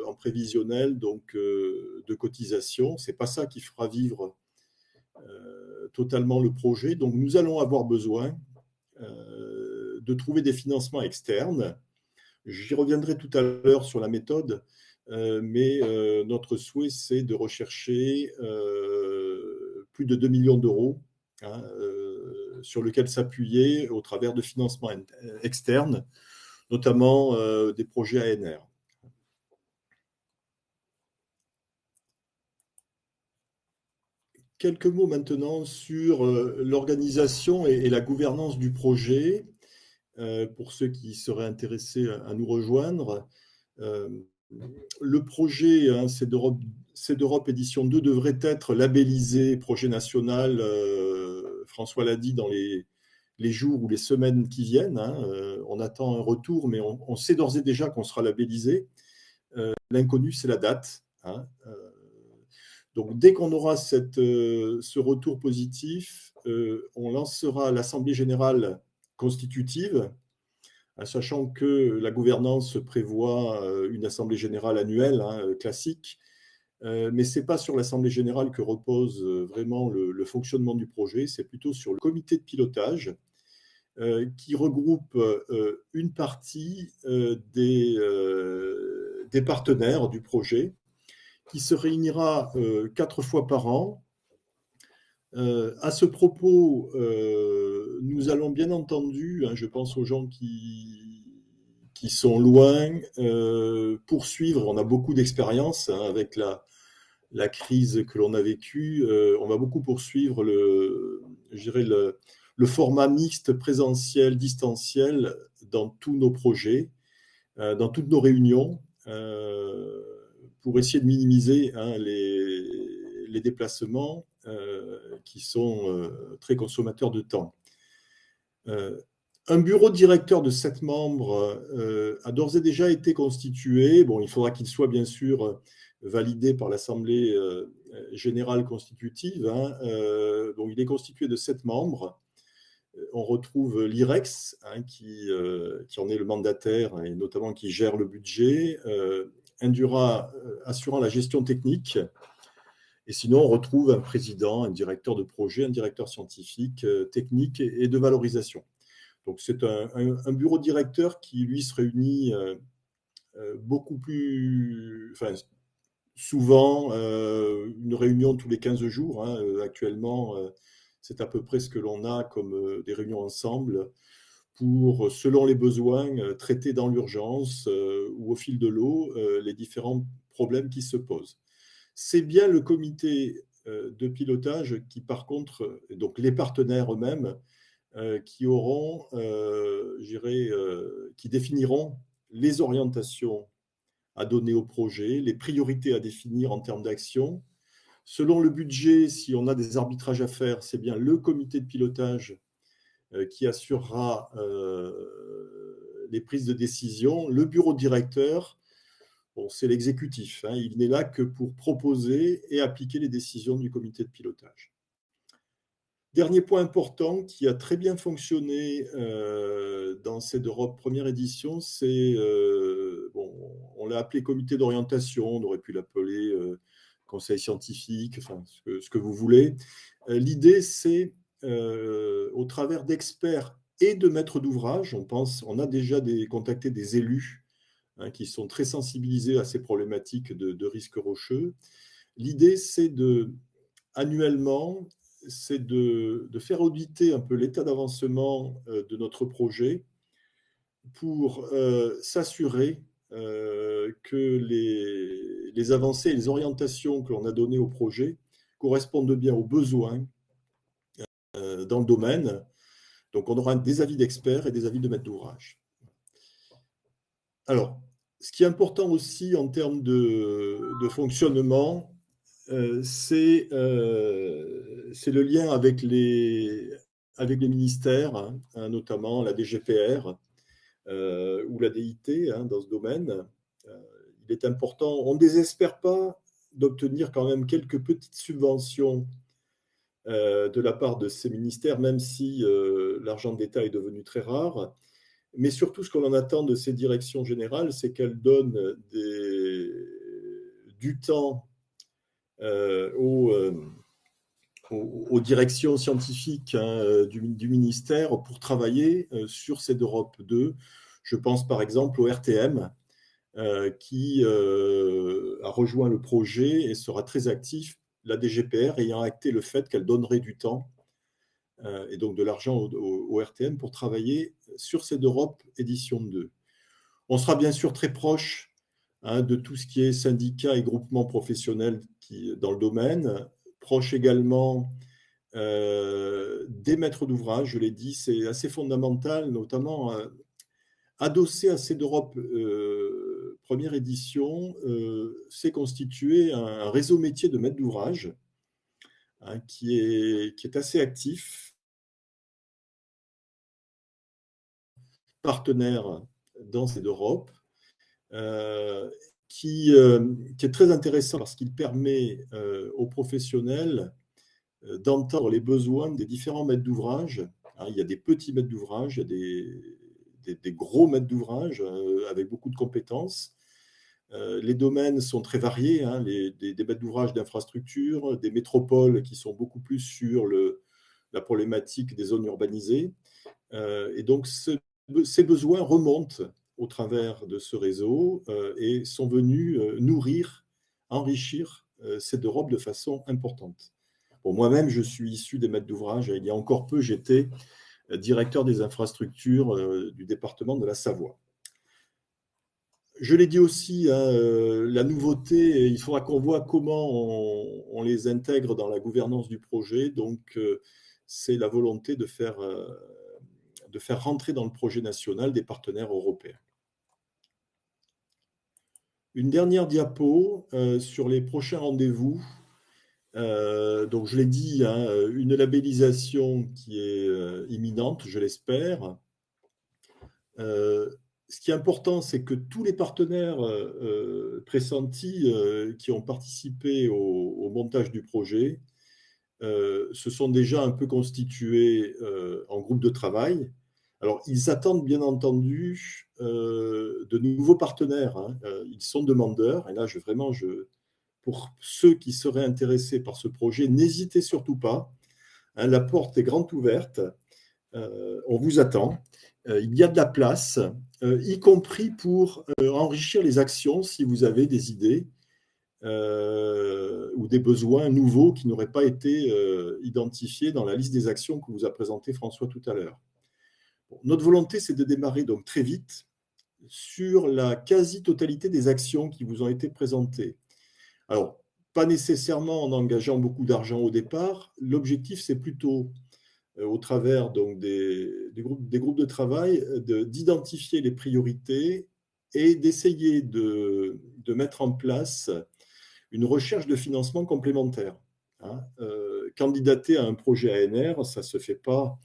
[SPEAKER 4] en prévisionnel, donc de cotisation. C'est pas ça qui fera vivre totalement le projet. Donc nous allons avoir besoin de trouver des financements externes. J'y reviendrai tout à l'heure sur la méthode, mais notre souhait, c'est de rechercher plus de 2 millions d'euros, hein, sur lequel s'appuyer au travers de financements externes, notamment des projets ANR. Quelques mots maintenant sur l'organisation et la gouvernance du projet. Pour ceux qui seraient intéressés à nous rejoindre. Le projet, hein, CEDEROP édition 2 devrait être labellisé projet national, François l'a dit, dans les les jours ou les semaines qui viennent. On attend un retour, mais on sait d'ores et déjà qu'on sera labellisé. L'inconnu, c'est la date. Donc, dès qu'on aura ce retour positif, on lancera l'Assemblée générale constitutive, sachant que la gouvernance prévoit une Assemblée générale annuelle, classique, mais ce n'est pas sur l'Assemblée générale que repose vraiment le fonctionnement du projet, c'est plutôt sur le comité de pilotage qui regroupe une partie des partenaires du projet, qui se réunira 4 fois par an. À ce propos, nous allons bien entendu, je pense aux gens qui sont loin, poursuivre. On a beaucoup d'expérience avec la crise que l'on a vécue. On va beaucoup poursuivre le format mixte présentiel, distanciel dans tous nos projets, dans toutes nos réunions, pour essayer de minimiser les déplacements qui sont très consommateurs de temps. Un bureau directeur de 7 membres a d'ores et déjà été constitué. Bon, il faudra qu'il soit bien sûr validé par l'Assemblée générale constitutive. Donc, il est constitué de 7 membres. On retrouve l'IREX, qui en est le mandataire et notamment qui gère le budget, Indura assurant la gestion technique. Et sinon, on retrouve un président, un directeur de projet, un directeur scientifique, technique et de valorisation. Donc, c'est un bureau directeur qui, lui, se réunit beaucoup plus souvent, une réunion tous les 15 jours. Actuellement, c'est à peu près ce que l'on a comme des réunions ensemble pour, selon les besoins, traiter dans l'urgence ou au fil de l'eau les différents problèmes qui se posent. C'est bien le comité de pilotage qui, par contre, donc les partenaires eux-mêmes, qui auront, qui définiront les orientations à donner au projet, les priorités à définir en termes d'action. Selon le budget, si on a des arbitrages à faire, c'est bien le comité de pilotage qui assurera les prises de décision. Le bureau directeur, bon, c'est l'exécutif. Il n'est là que pour proposer et appliquer les décisions du comité de pilotage. Dernier point important qui a très bien fonctionné dans CEDEROP première édition, c'est, on l'a appelé comité d'orientation, on aurait pu l'appeler conseil scientifique, enfin, ce que vous voulez. L'idée, c'est, au travers d'experts et de maîtres d'ouvrage, on a déjà contacté des élus qui sont très sensibilisés à ces problématiques de risques rocheux. L'idée, c'est annuellement, c'est de faire auditer un peu l'état d'avancement de notre projet pour s'assurer que les avancées et les orientations que l'on a données au projet correspondent bien aux besoins dans le domaine. Donc, on aura des avis d'experts et des avis de maîtres d'ouvrage. Alors, ce qui est important aussi en termes de fonctionnement, c'est le lien avec les ministères, notamment la DGPR ou la DIT dans ce domaine. Il est important, on ne désespère pas d'obtenir quand même quelques petites subventions de la part de ces ministères, même si l'argent de l'État est devenu très rare. Mais surtout, ce qu'on en attend de ces directions générales, c'est qu'elles donnent du temps aux directions scientifiques du ministère pour travailler sur CEDEROP 2. Je pense par exemple au RTM qui a rejoint le projet et sera très actif, la DGPR ayant acté le fait qu'elle donnerait du temps et donc de l'argent au RTM pour travailler sur CEDEROP édition 2. On sera bien sûr très proche de tout ce qui est syndicats et groupements professionnels dans le domaine, proche également des maîtres d'ouvrage, je l'ai dit, c'est assez fondamental, notamment adossé à CEDEROP première édition, c'est constitué un réseau métier de maîtres d'ouvrage qui est assez actif partenaires dans cette Europe, qui est très intéressant parce qu'il permet aux professionnels d'entendre les besoins des différents maîtres d'ouvrage. Il y a des petits maîtres d'ouvrage, il y a des gros maîtres d'ouvrage avec beaucoup de compétences. Les domaines sont très variés, des maîtres d'ouvrage d'infrastructure, des métropoles qui sont beaucoup plus sur la problématique des zones urbanisées. Et donc, ces besoins remontent au travers de ce réseau et sont venus nourrir, enrichir cette Europe de façon importante. Bon, moi-même, je suis issu des maîtres d'ouvrage. Il y a encore peu, j'étais directeur des infrastructures du département de la Savoie. Je l'ai dit aussi, la nouveauté, il faudra qu'on voit comment on les intègre dans la gouvernance du projet. Donc, c'est la volonté de faire rentrer dans le projet national des partenaires européens. Une dernière diapo sur les prochains rendez-vous. Donc, je l'ai dit, une labellisation qui est imminente, je l'espère. Ce qui est important, c'est que tous les partenaires pressentis qui ont participé au montage du projet se sont déjà un peu constitués en groupe de travail. Alors, ils attendent bien entendu de nouveaux partenaires. Ils sont demandeurs. Et là, pour ceux qui seraient intéressés par ce projet, n'hésitez surtout pas. La porte est grande ouverte. On vous attend. Il y a de la place, y compris pour enrichir les actions si vous avez des idées ou des besoins nouveaux qui n'auraient pas été identifiés dans la liste des actions que vous a présenté François tout à l'heure. Bon, notre volonté, c'est de démarrer donc très vite sur la quasi-totalité des actions qui vous ont été présentées. Alors, pas nécessairement en engageant beaucoup d'argent au départ. L'objectif, c'est plutôt au travers donc, des groupes de travail, d'identifier les priorités et d'essayer de mettre en place une recherche de financement complémentaire. Candidater à un projet ANR, ça ne se fait pas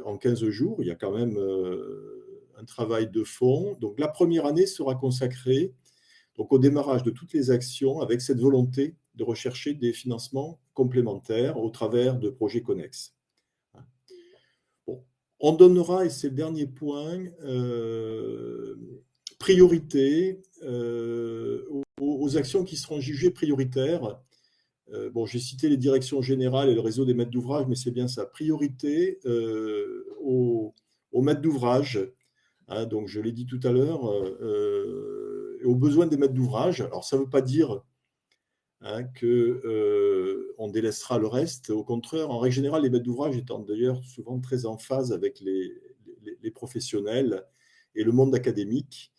[SPEAKER 4] en 15 jours, il y a quand même un travail de fond. Donc la première année sera consacrée donc, au démarrage de toutes les actions avec cette volonté de rechercher des financements complémentaires au travers de projets connexes. Bon, on donnera, et c'est le dernier point, priorité aux actions qui seront jugées prioritaires. Bon, j'ai cité les directions générales et le réseau des maîtres d'ouvrage, mais c'est bien ça, priorité aux maîtres d'ouvrage. Donc, je l'ai dit tout à l'heure, aux besoins des maîtres d'ouvrage. Alors, ça ne veut pas dire qu'on délaissera le reste. Au contraire, en règle générale, les maîtres d'ouvrage étant d'ailleurs souvent très en phase avec les professionnels et le monde académique.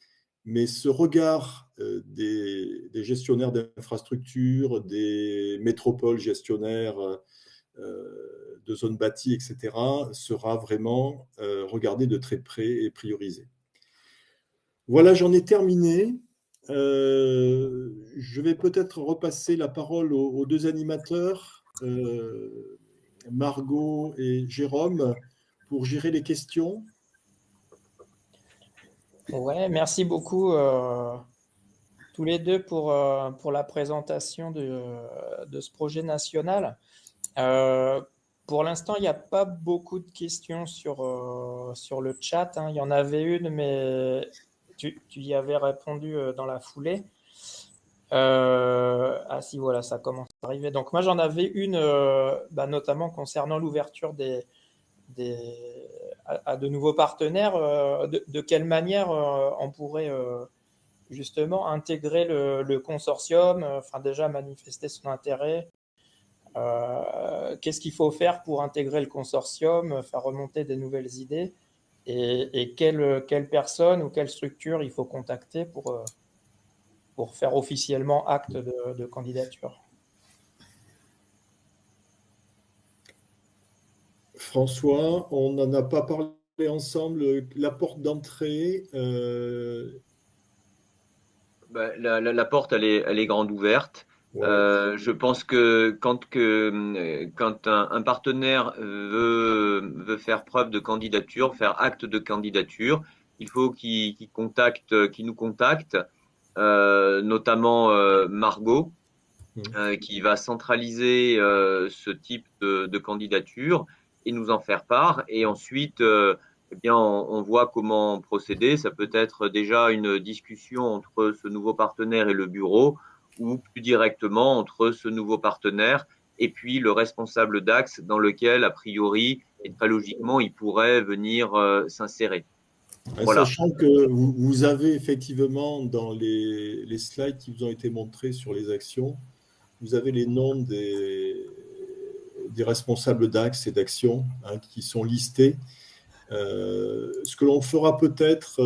[SPEAKER 4] Mais ce regard des gestionnaires d'infrastructures, des métropoles gestionnaires de zones bâties, etc., sera vraiment regardé de très près et priorisé. Voilà, j'en ai terminé. Je vais peut-être repasser la parole aux deux animateurs, Margot et Jérôme, pour gérer les questions.
[SPEAKER 1] Ouais, merci beaucoup tous les deux pour la présentation de ce projet national. Pour l'instant, il n'y a pas beaucoup de questions sur le chat. Il y en avait une, mais tu y avais répondu dans la foulée. Ah si, voilà, ça commence à arriver. Donc moi, j'en avais une, notamment concernant l'ouverture à de nouveaux partenaires. De quelle manière on pourrait justement intégrer le consortium, déjà manifester son intérêt. Qu'est-ce qu'il faut faire pour intégrer le consortium, faire remonter des nouvelles idées et quelle personne ou quelle structure il faut contacter pour faire officiellement acte de candidature.
[SPEAKER 4] François, on n'en a pas parlé ensemble. La porte d'entrée.
[SPEAKER 3] La porte, elle est grande ouverte.
[SPEAKER 4] Ouais.
[SPEAKER 3] Je pense que quand un partenaire veut faire preuve de candidature, faire acte de candidature, il faut qu'il nous contacte, notamment Margot,
[SPEAKER 4] Mm.
[SPEAKER 3] qui va centraliser ce type de candidature et nous en faire part. Et ensuite, eh bien, on voit comment procéder. Ça peut être déjà une discussion entre ce nouveau partenaire et le bureau, ou plus directement entre ce nouveau partenaire et puis le responsable d'axe dans lequel, a priori, et très logiquement, il pourrait venir s'insérer. Voilà.
[SPEAKER 4] Sachant que vous avez effectivement dans les slides qui vous ont été montrés sur les actions, vous avez les noms des responsables d'axes et d'actions, hein, qui sont listés. Ce que l'on fera peut-être,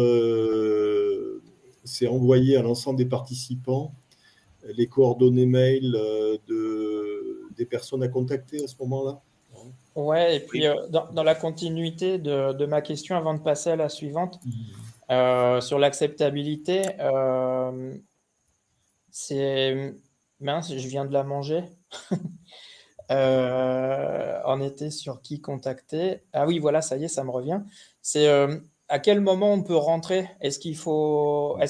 [SPEAKER 4] c'est envoyer à l'ensemble des participants les coordonnées mail des personnes à contacter à ce moment-là.
[SPEAKER 1] Ouais, et puis
[SPEAKER 3] Oui.
[SPEAKER 1] dans la continuité de ma question, avant de passer à la suivante,
[SPEAKER 4] Mhm.
[SPEAKER 1] sur l'acceptabilité, c'est mince, je viens de la manger. On était sur qui contacter. Ah oui, voilà, ça y est, ça me revient. C'est à quel moment on peut rentrer? Est-ce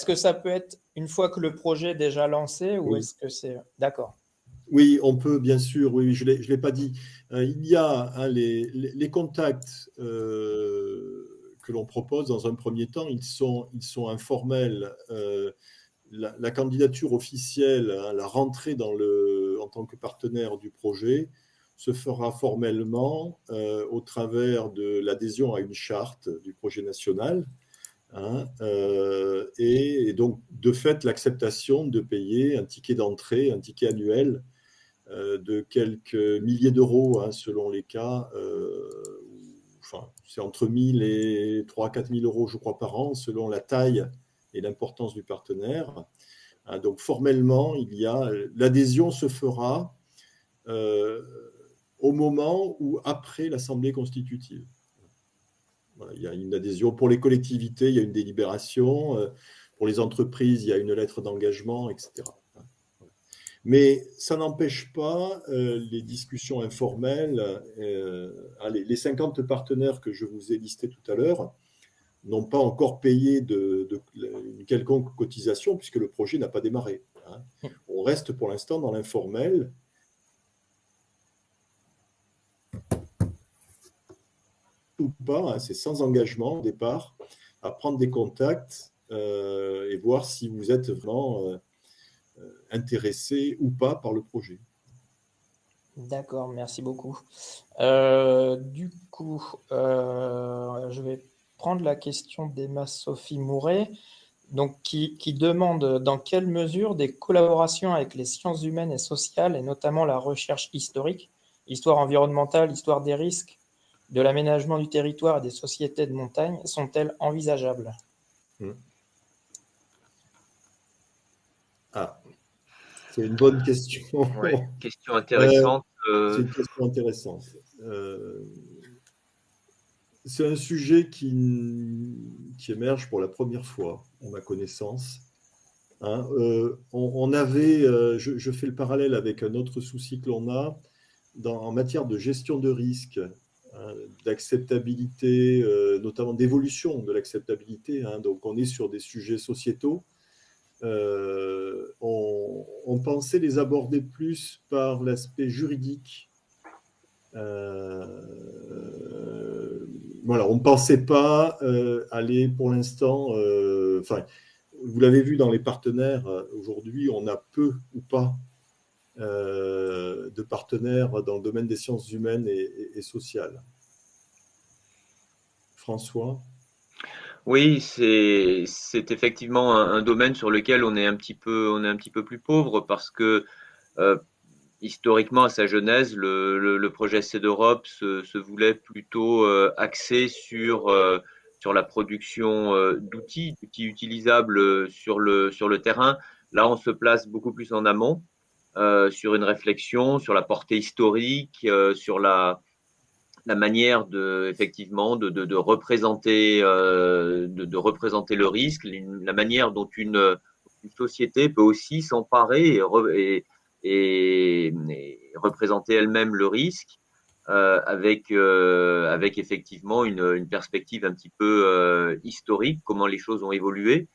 [SPEAKER 1] que ça peut être une fois que le projet est déjà lancé ou
[SPEAKER 4] Oui.
[SPEAKER 1] est-ce que c'est, d'accord.
[SPEAKER 4] Oui, on peut, bien sûr. Oui, oui, je l'ai pas dit. Il y a, hein, les contacts que l'on propose dans un premier temps, ils sont informels. La candidature officielle, hein, la rentrée en tant que partenaire du projet, se fera formellement au travers de l'adhésion à une charte du projet national, hein, et donc, de fait, l'acceptation de payer un ticket d'entrée, un ticket annuel de quelques milliers d'euros, hein, selon les cas. Enfin, c'est entre 1000 et 3 4 000 euros, je crois, par an, selon la taille et l'importance du partenaire. Hein, donc, formellement, l'adhésion se fera euh, au moment ou après l'Assemblée constitutive. Voilà, il y a une adhésion pour les collectivités, il y a une délibération. Pour les entreprises, il y a une lettre d'engagement, etc. Mais ça n'empêche pas les discussions informelles. Les 50 partenaires que je vous ai listés tout à l'heure n'ont pas encore payé une quelconque cotisation puisque le projet n'a pas démarré, hein. On reste pour l'instant dans l'informel. Ou pas, hein, c'est sans engagement au départ, à prendre des contacts et voir si vous êtes vraiment intéressé ou pas par le projet.
[SPEAKER 1] D'accord, merci beaucoup. Du coup, je vais prendre la question d'Emma Sophie Mouret, donc qui demande dans quelle mesure des collaborations avec les sciences humaines et sociales, et notamment la recherche historique, histoire environnementale, histoire des risques, de l'aménagement du territoire et des sociétés de montagne, sont-elles envisageables?
[SPEAKER 4] Ah, c'est une bonne question.
[SPEAKER 3] Ouais, question
[SPEAKER 4] Euh,
[SPEAKER 3] intéressante.
[SPEAKER 4] c'est une question intéressante. C'est un sujet qui émerge pour la première fois, à ma connaissance. Hein. On avait, je fais le parallèle avec un autre souci que l'on a en matière de gestion de risque, hein, d'acceptabilité, notamment d'évolution de l'acceptabilité. Hein. Donc, on est sur des sujets sociétaux. On pensait les aborder plus par l'aspect juridique. Voilà, on ne pensait pas aller pour l'instant. Vous l'avez vu dans les partenaires, aujourd'hui, on a peu ou pas de partenaires dans le domaine des sciences humaines et sociales. François?
[SPEAKER 3] Oui, c'est effectivement un domaine sur lequel on est un petit peu plus pauvre parce que euh, historiquement, à sa genèse, le projet C d'Europe se voulait plutôt axé sur la production d'outils utilisables sur le terrain. Là, on se place beaucoup plus en amont, sur une réflexion, sur la portée historique, sur la manière effectivement de représenter de représenter le risque, la manière dont une société peut aussi s'emparer et représenter elle-même le risque avec effectivement une perspective un petit peu historique, comment les choses ont évolué.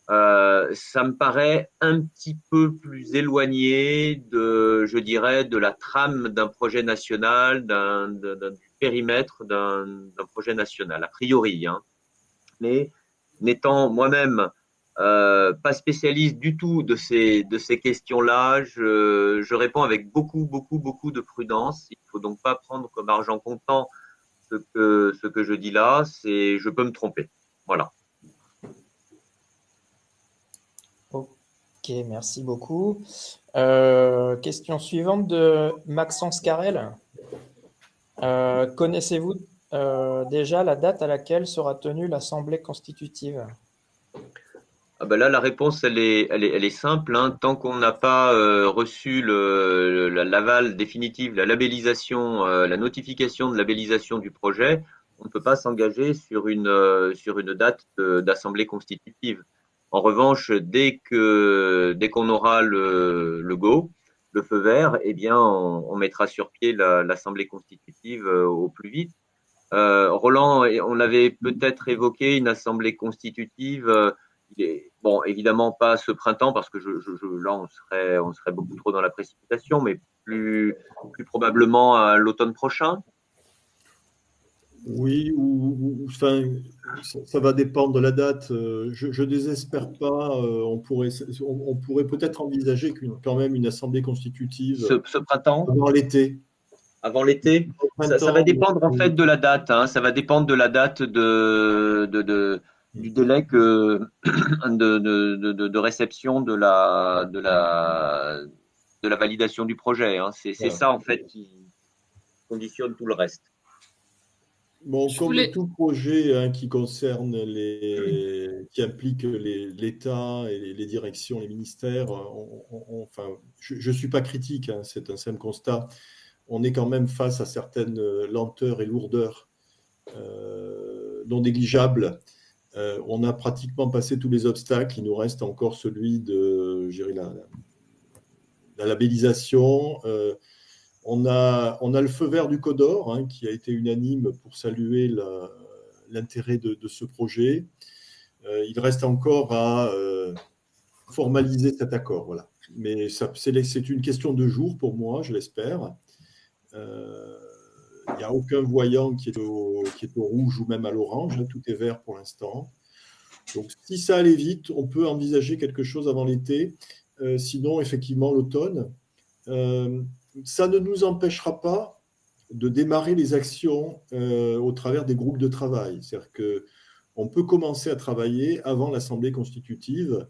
[SPEAKER 3] Ça me paraît un petit peu plus éloigné je dirais, de la trame d'un projet national, du périmètre d'un projet national, a priori. Hein. Mais n'étant moi-même pas spécialiste du tout de ces questions-là, je réponds avec beaucoup de prudence. Il ne faut donc pas prendre comme argent comptant ce que je dis là. Je peux me tromper. Voilà.
[SPEAKER 1] Ok, merci beaucoup. Question suivante de Maxence Carrel. Connaissez-vous déjà la date à laquelle sera tenue l'Assemblée constitutive?
[SPEAKER 3] Ah ben là, la réponse, elle est simple. Hein. Tant qu'on n'a pas reçu l'aval définitif, la labellisation, la notification de labellisation du projet, on ne peut pas s'engager sur une date d'assemblée constitutive. En revanche, dès qu'on aura le go, le feu vert, eh bien, on mettra sur pied l'assemblée constitutive au plus vite. Roland, on avait peut-être évoqué une assemblée constitutive. Bon, évidemment pas ce printemps parce que là on serait beaucoup trop dans la précipitation, mais plus probablement à l'automne prochain.
[SPEAKER 4] Oui, enfin, ça va dépendre de la date. Je désespère pas. On pourrait peut-être envisager quand même une assemblée constitutive
[SPEAKER 3] Ce printemps,
[SPEAKER 4] avant l'été.
[SPEAKER 3] avant l'été,
[SPEAKER 4] Au
[SPEAKER 3] ça va
[SPEAKER 4] printemps,
[SPEAKER 3] dépendre en fait de la date. Hein, ça va dépendre de la date du délai de réception de la validation du projet. Hein. C'est
[SPEAKER 4] voilà.
[SPEAKER 3] ça en fait qui conditionne tout le reste.
[SPEAKER 4] Bon,
[SPEAKER 2] Je
[SPEAKER 4] comme
[SPEAKER 2] voulais,
[SPEAKER 4] tout projet hein, qui implique l'État et les directions, les ministères, enfin, je suis pas critique, hein, c'est un simple constat. On est quand même face à certaines lenteurs et lourdeurs non négligeables. On a pratiquement passé tous les obstacles. Il nous reste encore celui de, je dirais, la labellisation. On a le feu vert du Codor hein, qui a été unanime pour saluer l'intérêt de ce projet. Il reste encore à formaliser cet accord. Voilà. Mais c'est une question de jours pour moi, je l'espère. Il n'y a aucun voyant qui est au rouge ou même à l'orange. Hein, tout est vert pour l'instant. Donc, si ça allait vite, on peut envisager quelque chose avant l'été. Sinon, effectivement, l'automne. Ça ne nous empêchera pas de démarrer les actions au travers des groupes de travail. C'est-à-dire qu'on peut commencer à travailler avant l'Assemblée constitutive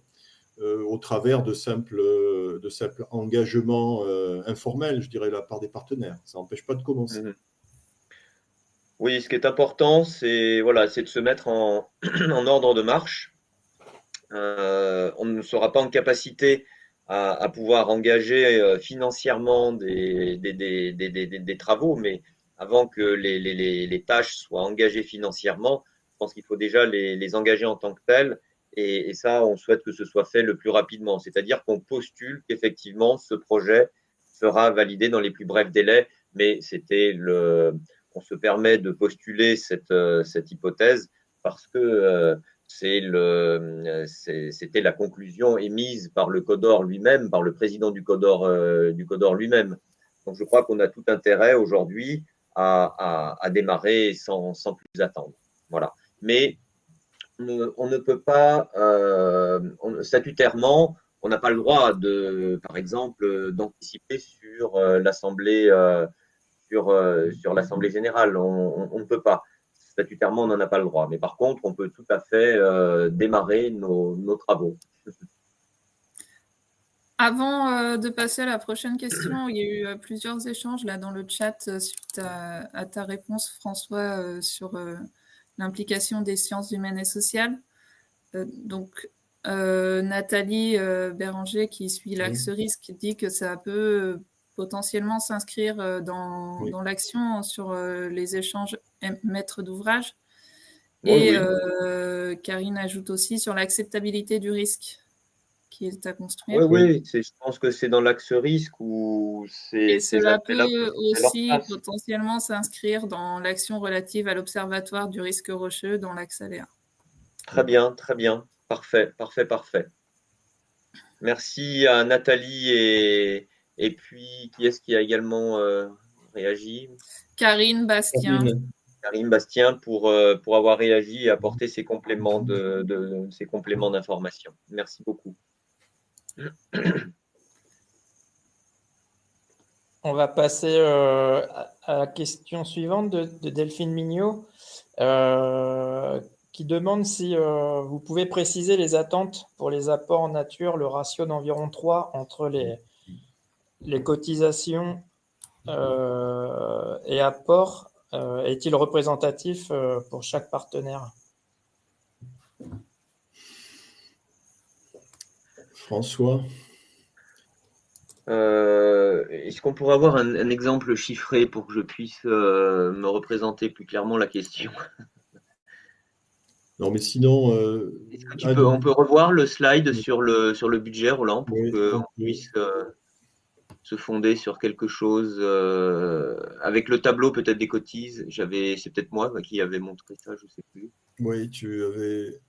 [SPEAKER 4] au travers de simples engagements informels, je dirais, de la part des partenaires. Ça n'empêche pas de commencer.
[SPEAKER 3] Mmh. Oui, ce qui est important, c'est voilà, c'est de se mettre en ordre de marche. On ne sera pas en capacité à pouvoir engager financièrement des travaux, mais avant que les tâches soient engagées financièrement, je pense qu'il faut déjà les engager en tant que telles. Et ça, on souhaite que ce soit fait le plus rapidement. C'est-à-dire qu'on postule qu'effectivement, ce projet sera validé dans les plus brefs délais. Mais on se permet de postuler cette hypothèse parce que c'était la conclusion émise par le Codor lui-même, par le président du Codor lui-même. Donc je crois qu'on a tout intérêt aujourd'hui à démarrer sans plus attendre. Voilà. Mais on ne peut pas, statutairement, on n'a pas le droit par exemple, d'anticiper sur sur l'Assemblée générale. On ne peut pas. Statutairement, on n'en a pas le droit. Mais par contre, on peut tout à fait démarrer nos travaux.
[SPEAKER 2] avant de passer à la prochaine question, il y a eu plusieurs échanges là dans le chat suite à ta réponse, François, sur l'implication des sciences humaines et sociales. Donc, Nathalie Béranger, qui suit l'axe risque, dit que ça peut potentiellement s'inscrire dans l'action sur les échanges maîtres d'ouvrage.
[SPEAKER 3] Oui,
[SPEAKER 2] Et
[SPEAKER 3] oui.
[SPEAKER 2] Karine ajoute aussi sur l'acceptabilité du risque. qui est à construire.
[SPEAKER 3] Oui, oui, je pense que c'est dans l'axe risque où
[SPEAKER 2] Et
[SPEAKER 3] ces
[SPEAKER 2] cela
[SPEAKER 3] aspects-là peuvent
[SPEAKER 2] peut
[SPEAKER 3] trouver leur
[SPEAKER 2] aussi
[SPEAKER 3] place.
[SPEAKER 2] potentiellement s'inscrire dans l'action relative à l'Observatoire du risque rocheux dans l'axe aléa.
[SPEAKER 3] Très bien, très bien. Parfait, parfait, parfait. Merci à Nathalie et puis qui est-ce qui a également réagi?
[SPEAKER 2] Karine Bastien.
[SPEAKER 3] Karim Bastien pour avoir réagi et apporter ces compléments ces compléments d'information. Merci beaucoup.
[SPEAKER 1] On va passer à la question suivante de Delphine Mignot, qui demande si vous pouvez préciser les attentes pour les apports en nature, le ratio d'environ 3 entre les cotisations et apports est-il représentatif pour chaque partenaire?
[SPEAKER 4] François?
[SPEAKER 3] Est-ce qu'on pourrait avoir un exemple chiffré pour que je puisse me représenter plus clairement la question?
[SPEAKER 4] Non, mais sinon,
[SPEAKER 3] Est-ce que on peut revoir le slide sur le budget, Roland, pour
[SPEAKER 4] oui,
[SPEAKER 3] qu'on puisse se fonder sur quelque chose avec le tableau peut-être des cotises. C'est peut-être moi qui avais montré ça, je sais plus.
[SPEAKER 4] oui, tu avais.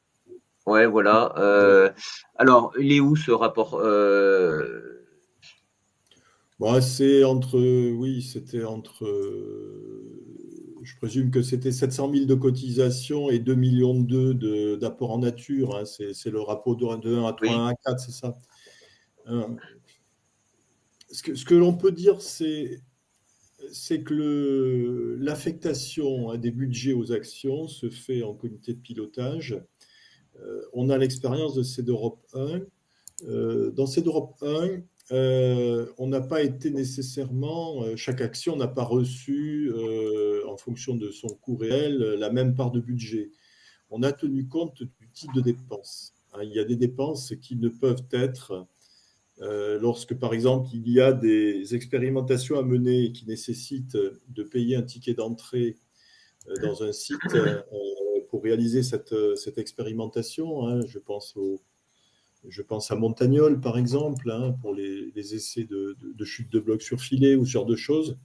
[SPEAKER 3] Ouais, voilà. Alors, il est où ce rapport
[SPEAKER 4] Bon, c'est entre, oui, c'était entre, je présume que c'était 700 000 de cotisation et 2 millions d'apport en nature, hein. C'est le rapport de 1 à 3,
[SPEAKER 3] Oui,
[SPEAKER 4] 1 à 4, c'est ça. Ce que l'on peut dire, c'est que l'affectation des budgets aux actions se fait en comité de pilotage. On a l'expérience de CEDEROP 1. Dans CEDEROP 1, on n'a pas été nécessairement, chaque action n'a pas reçu, en fonction de son coût réel, la même part de budget. On a tenu compte du type de dépenses. Il y a des dépenses qui ne peuvent être, lorsque par exemple il y a des expérimentations à mener qui nécessitent de payer un ticket d'entrée dans un site pour réaliser cette expérimentation. Je pense à Montagnol, par exemple, pour les essais de chute de blocs sur filet ou ce genre de choses.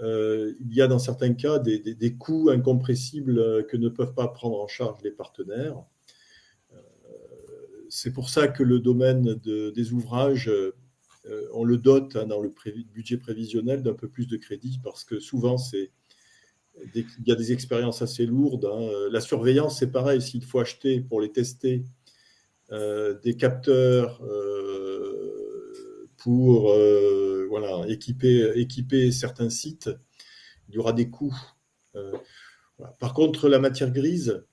[SPEAKER 4] Il y a dans certains cas des coûts incompressibles que ne peuvent pas prendre en charge les partenaires. C'est pour ça que le domaine des ouvrages, on le dote dans le budget prévisionnel d'un peu plus de crédit parce que souvent, il y a des expériences assez lourdes. La surveillance, c'est pareil. S'il faut acheter pour les tester des capteurs pour voilà, équiper certains sites, il y aura des coûts. Voilà. Par contre, la matière grise,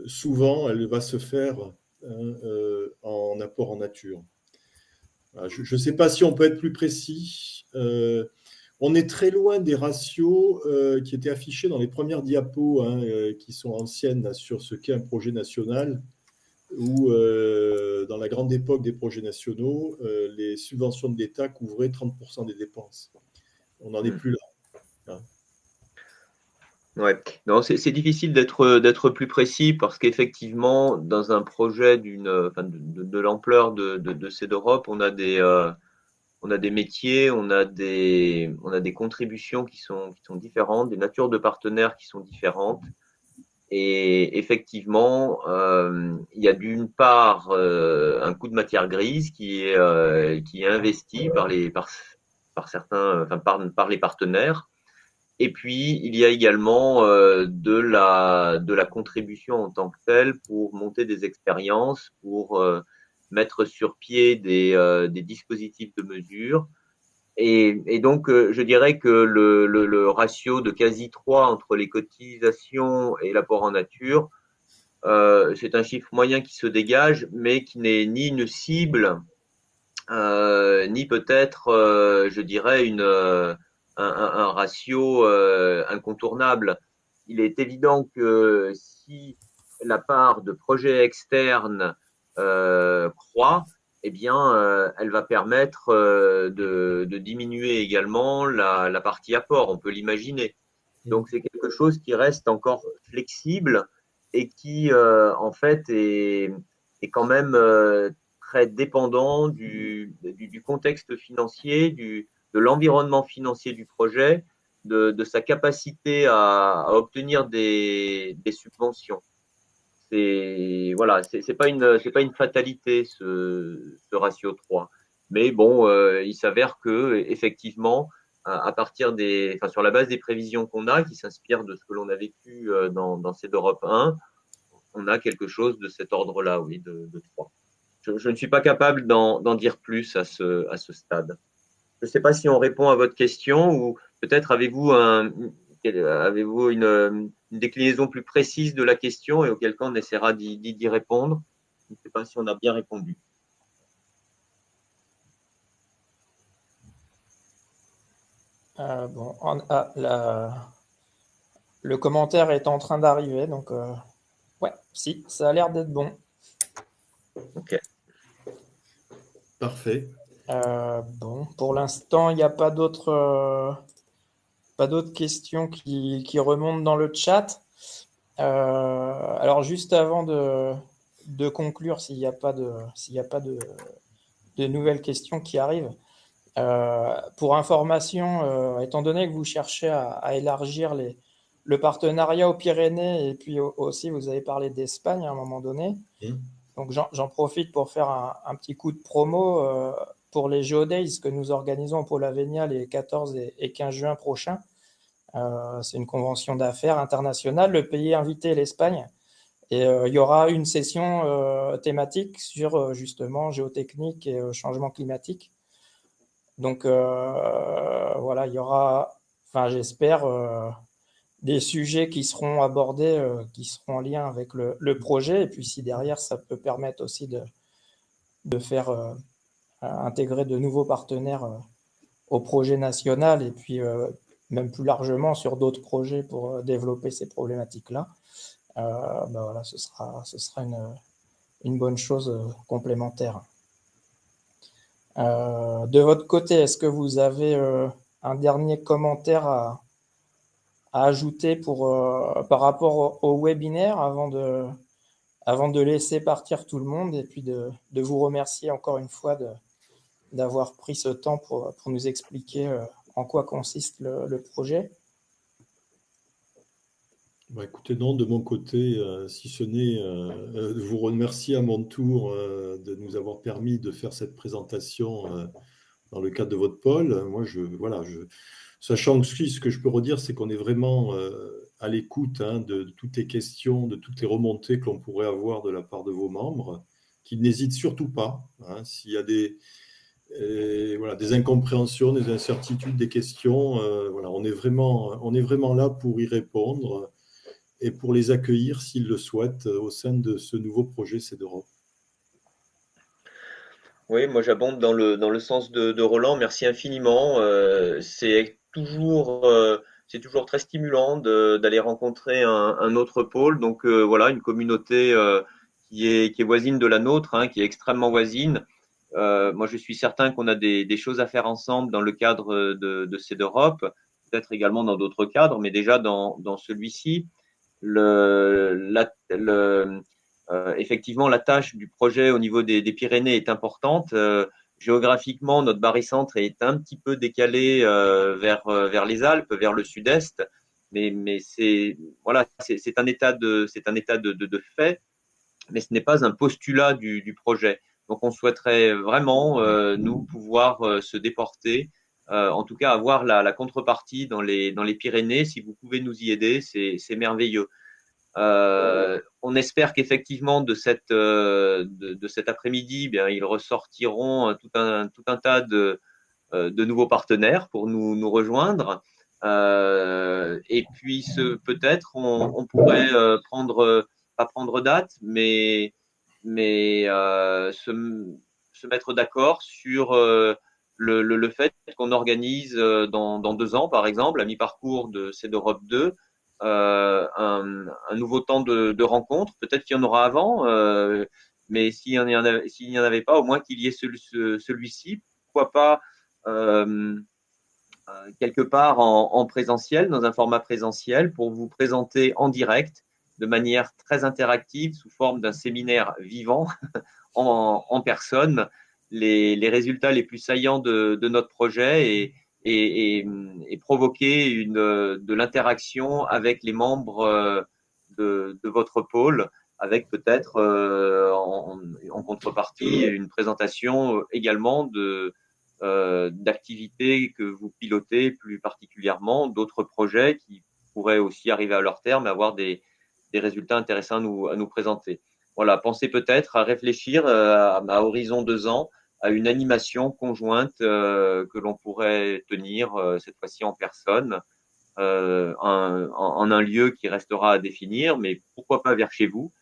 [SPEAKER 4] souvent, elle va se faire en apport en nature. Voilà. Je ne sais pas si on peut être plus précis. On est très loin des ratios qui étaient affichés dans les premières diapos, qui sont anciennes sur ce qu'est un projet national, où dans la grande époque des projets nationaux, les subventions de l'État couvraient 30% des dépenses. On n'en est plus là.
[SPEAKER 3] ouais. Non, c'est difficile d'être plus précis parce qu'effectivement, dans un projet de l'ampleur de CEDEROP, on a des métiers, on a des contributions qui sont différentes, des natures de partenaires qui sont différentes. Et effectivement, il y a d'une part un coût de matière grise qui est investi par certains, enfin par les partenaires. Et puis il y a également de la contribution en tant que telle pour monter des expériences, pour mettre sur pied des dispositifs de mesure. Et donc, je dirais que le ratio de quasi 3 entre les cotisations et l'apport en nature, c'est un chiffre moyen qui se dégage, mais qui n'est ni une cible, ni peut-être, je dirais, un ratio incontournable. Il est évident que si la part de projets externes croît, eh bien, elle va permettre de diminuer également la partie apport, on peut l'imaginer. Donc, c'est quelque chose qui reste encore flexible et qui, en fait, est quand même très dépendant du contexte financier, de l'environnement financier du projet, de sa capacité à obtenir des subventions. C'est pas une fatalité ce ratio 3. Mais bon, il s'avère que effectivement, à partir sur la base des prévisions qu'on a, qui s'inspirent de ce que l'on a vécu dans cette Europe 1, on a quelque chose de cet ordre-là, oui, de 3. Je ne suis pas capable d'en dire plus à ce stade. Je ne sais pas si on répond à votre question ou peut-être avez-vous une déclinaison plus précise de la question et auquel cas on essaiera d'y répondre. Je ne sais pas si on a bien répondu.
[SPEAKER 1] Bon, le commentaire est en train d'arriver, donc ouais, si, ça a l'air d'être bon.
[SPEAKER 3] Ok.
[SPEAKER 4] Parfait.
[SPEAKER 1] Bon, pour l'instant, il n'y a pas d'autres questions qui remontent dans le chat. Alors, juste avant de conclure, s'il n'y a pas de nouvelles questions qui arrivent, pour information, étant donné que vous cherchez à élargir le partenariat aux Pyrénées et puis aussi vous avez parlé d'Espagne à un moment donné, donc j'en profite pour faire un petit coup de promo pour les GeoDays que nous organisons au Pôle Avenia les 14 et 15 juin prochains. C'est une convention d'affaires internationale. Le pays invité est l'Espagne. Et il y aura une session thématique sur justement géotechnique et changement climatique. Donc voilà, il y aura, enfin j'espère, des sujets qui seront abordés, qui seront en lien avec le projet. Et puis si derrière, ça peut permettre aussi de faire intégrer de nouveaux partenaires au projet national et puis même plus largement sur d'autres projets pour développer ces problématiques-là. Ben voilà, ce sera une bonne chose complémentaire. De votre côté, est-ce que vous avez un dernier commentaire à ajouter par rapport au webinaire avant de laisser partir tout le monde et puis de vous remercier encore une fois d'avoir pris ce temps pour nous expliquer en quoi consiste le projet?
[SPEAKER 4] Bah, écoutez, non, de mon côté, si ce n'est de vous remercier à mon tour de nous avoir permis de faire cette présentation dans le cadre de votre pôle. Moi, sachant que ce que je peux redire, c'est qu'on est vraiment à l'écoute de toutes les questions, de toutes les remontées que l'on pourrait avoir de la part de vos membres, qui n'hésitent surtout pas. S'il y a des incompréhensions, des incertitudes, des questions, on est vraiment là pour y répondre et pour les accueillir s'ils le souhaitent au sein de ce nouveau projet CEDEROP.
[SPEAKER 3] Oui, moi j'abonde dans le sens de Roland. Merci infiniment. C'est toujours très stimulant d'aller rencontrer un autre pôle. Donc voilà, une communauté qui est voisine de la nôtre, hein, qui est extrêmement voisine. Moi, je suis certain qu'on a des choses à faire ensemble dans le cadre de CEDEROP, peut-être également dans d'autres cadres, mais déjà dans celui-ci. Effectivement, la tâche du projet au niveau des Pyrénées est importante. Géographiquement, notre barycentre est un petit peu décalé vers les Alpes, vers le sud-est, mais c'est un état de fait, mais ce n'est pas un postulat du projet. Donc, on souhaiterait vraiment nous pouvoir se déporter, en tout cas avoir la contrepartie dans les Pyrénées. Si vous pouvez nous y aider, c'est merveilleux. On espère qu'effectivement de cet après-midi, bien, ils ressortiront tout un tas de nouveaux partenaires pour nous rejoindre. Et puis peut-être on pourrait pas prendre date, mais se mettre d'accord sur le fait qu'on organise dans 2 ans, par exemple, à mi-parcours de CEDEROP 2, un nouveau temps de rencontre. Peut-être qu'il y en aura avant, mais s'il n'y en avait pas, au moins qu'il y ait celui-ci. Pourquoi pas quelque part en présentiel, dans un format présentiel, pour vous présenter en direct de manière très interactive sous forme d'un séminaire vivant en personne les résultats les plus saillants de notre projet et provoquer de l'interaction avec les membres de votre pôle, avec peut-être en contrepartie une présentation également d'activités que vous pilotez plus particulièrement, d'autres projets qui pourraient aussi arriver à leur terme et avoir des résultats intéressants à nous présenter. Voilà, pensez peut-être à réfléchir à horizon 2 ans à une animation conjointe que l'on pourrait tenir cette fois-ci en personne, en un lieu qui restera à définir, mais pourquoi pas vers chez vous,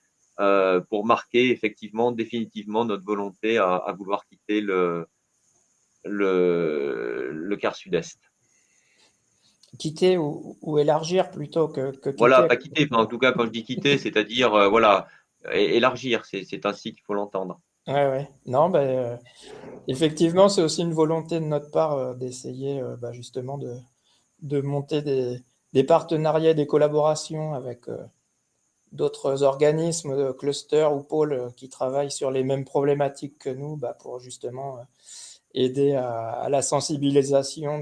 [SPEAKER 3] pour marquer effectivement définitivement notre volonté à vouloir quitter le quart sud-est.
[SPEAKER 1] Quitter ou élargir plutôt que quitter.
[SPEAKER 3] Voilà, pas quitter. Enfin, en tout cas, quand je dis quitter, c'est-à-dire voilà, élargir. C'est ainsi qu'il faut l'entendre.
[SPEAKER 1] Ouais. Non, effectivement, c'est aussi une volonté de notre part d'essayer justement de monter des partenariats, des collaborations avec d'autres organismes, clusters ou pôles qui travaillent sur les mêmes problématiques que nous pour justement aider à la sensibilisation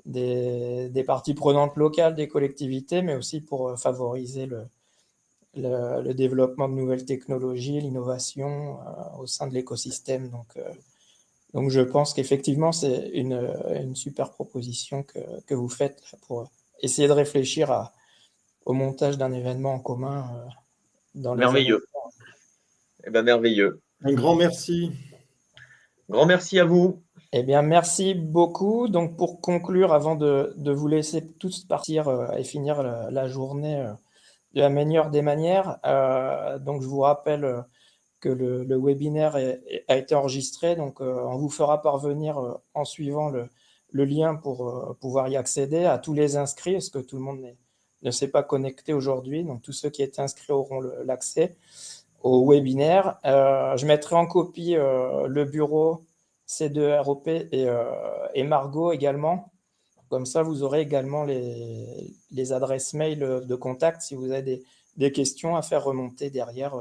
[SPEAKER 1] des parties prenantes locales, des collectivités, mais aussi pour favoriser le développement de nouvelles technologies, l'innovation au sein de l'écosystème. Donc je pense qu'effectivement, c'est une super proposition que vous faites pour essayer de réfléchir au montage d'un événement en commun dans les années.
[SPEAKER 3] Merveilleux. Eh ben, merveilleux.
[SPEAKER 4] Un grand merci.
[SPEAKER 3] Grand merci à vous.
[SPEAKER 1] Eh bien, merci beaucoup. Donc, pour conclure, avant de vous laisser tous partir et finir la journée de la meilleure des manières, donc je vous rappelle que le webinaire a été enregistré. Donc, on vous fera parvenir en suivant le lien pour pouvoir y accéder à tous les inscrits, parce que tout le monde ne s'est pas connecté aujourd'hui. Donc, tous ceux qui étaient inscrits auront l'accès au webinaire. Je mettrai en copie le bureau C2ROP et Margot également. Comme ça, vous aurez également les adresses mail de contact si vous avez des questions à faire remonter derrière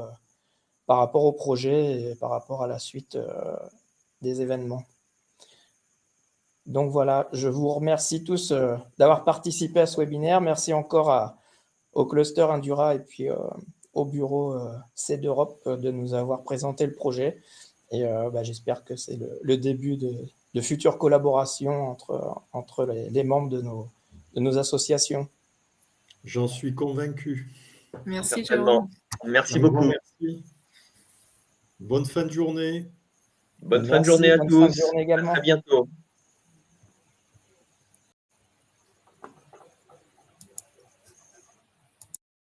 [SPEAKER 1] par rapport au projet et par rapport à la suite des événements. Donc voilà, je vous remercie tous d'avoir participé à ce webinaire. Merci encore au cluster Indura et puis au bureau C2Europe de nous avoir présenté le projet. Et j'espère que c'est le début de futures collaborations entre les membres de nos associations.
[SPEAKER 4] J'en suis convaincu.
[SPEAKER 2] Merci,
[SPEAKER 3] Certainement.
[SPEAKER 2] Jérôme.
[SPEAKER 3] Merci beaucoup.
[SPEAKER 4] Merci. Bonne fin de journée.
[SPEAKER 3] Bonne fin de journée à tous.
[SPEAKER 1] Bonne fin de journée également.
[SPEAKER 3] À très bientôt.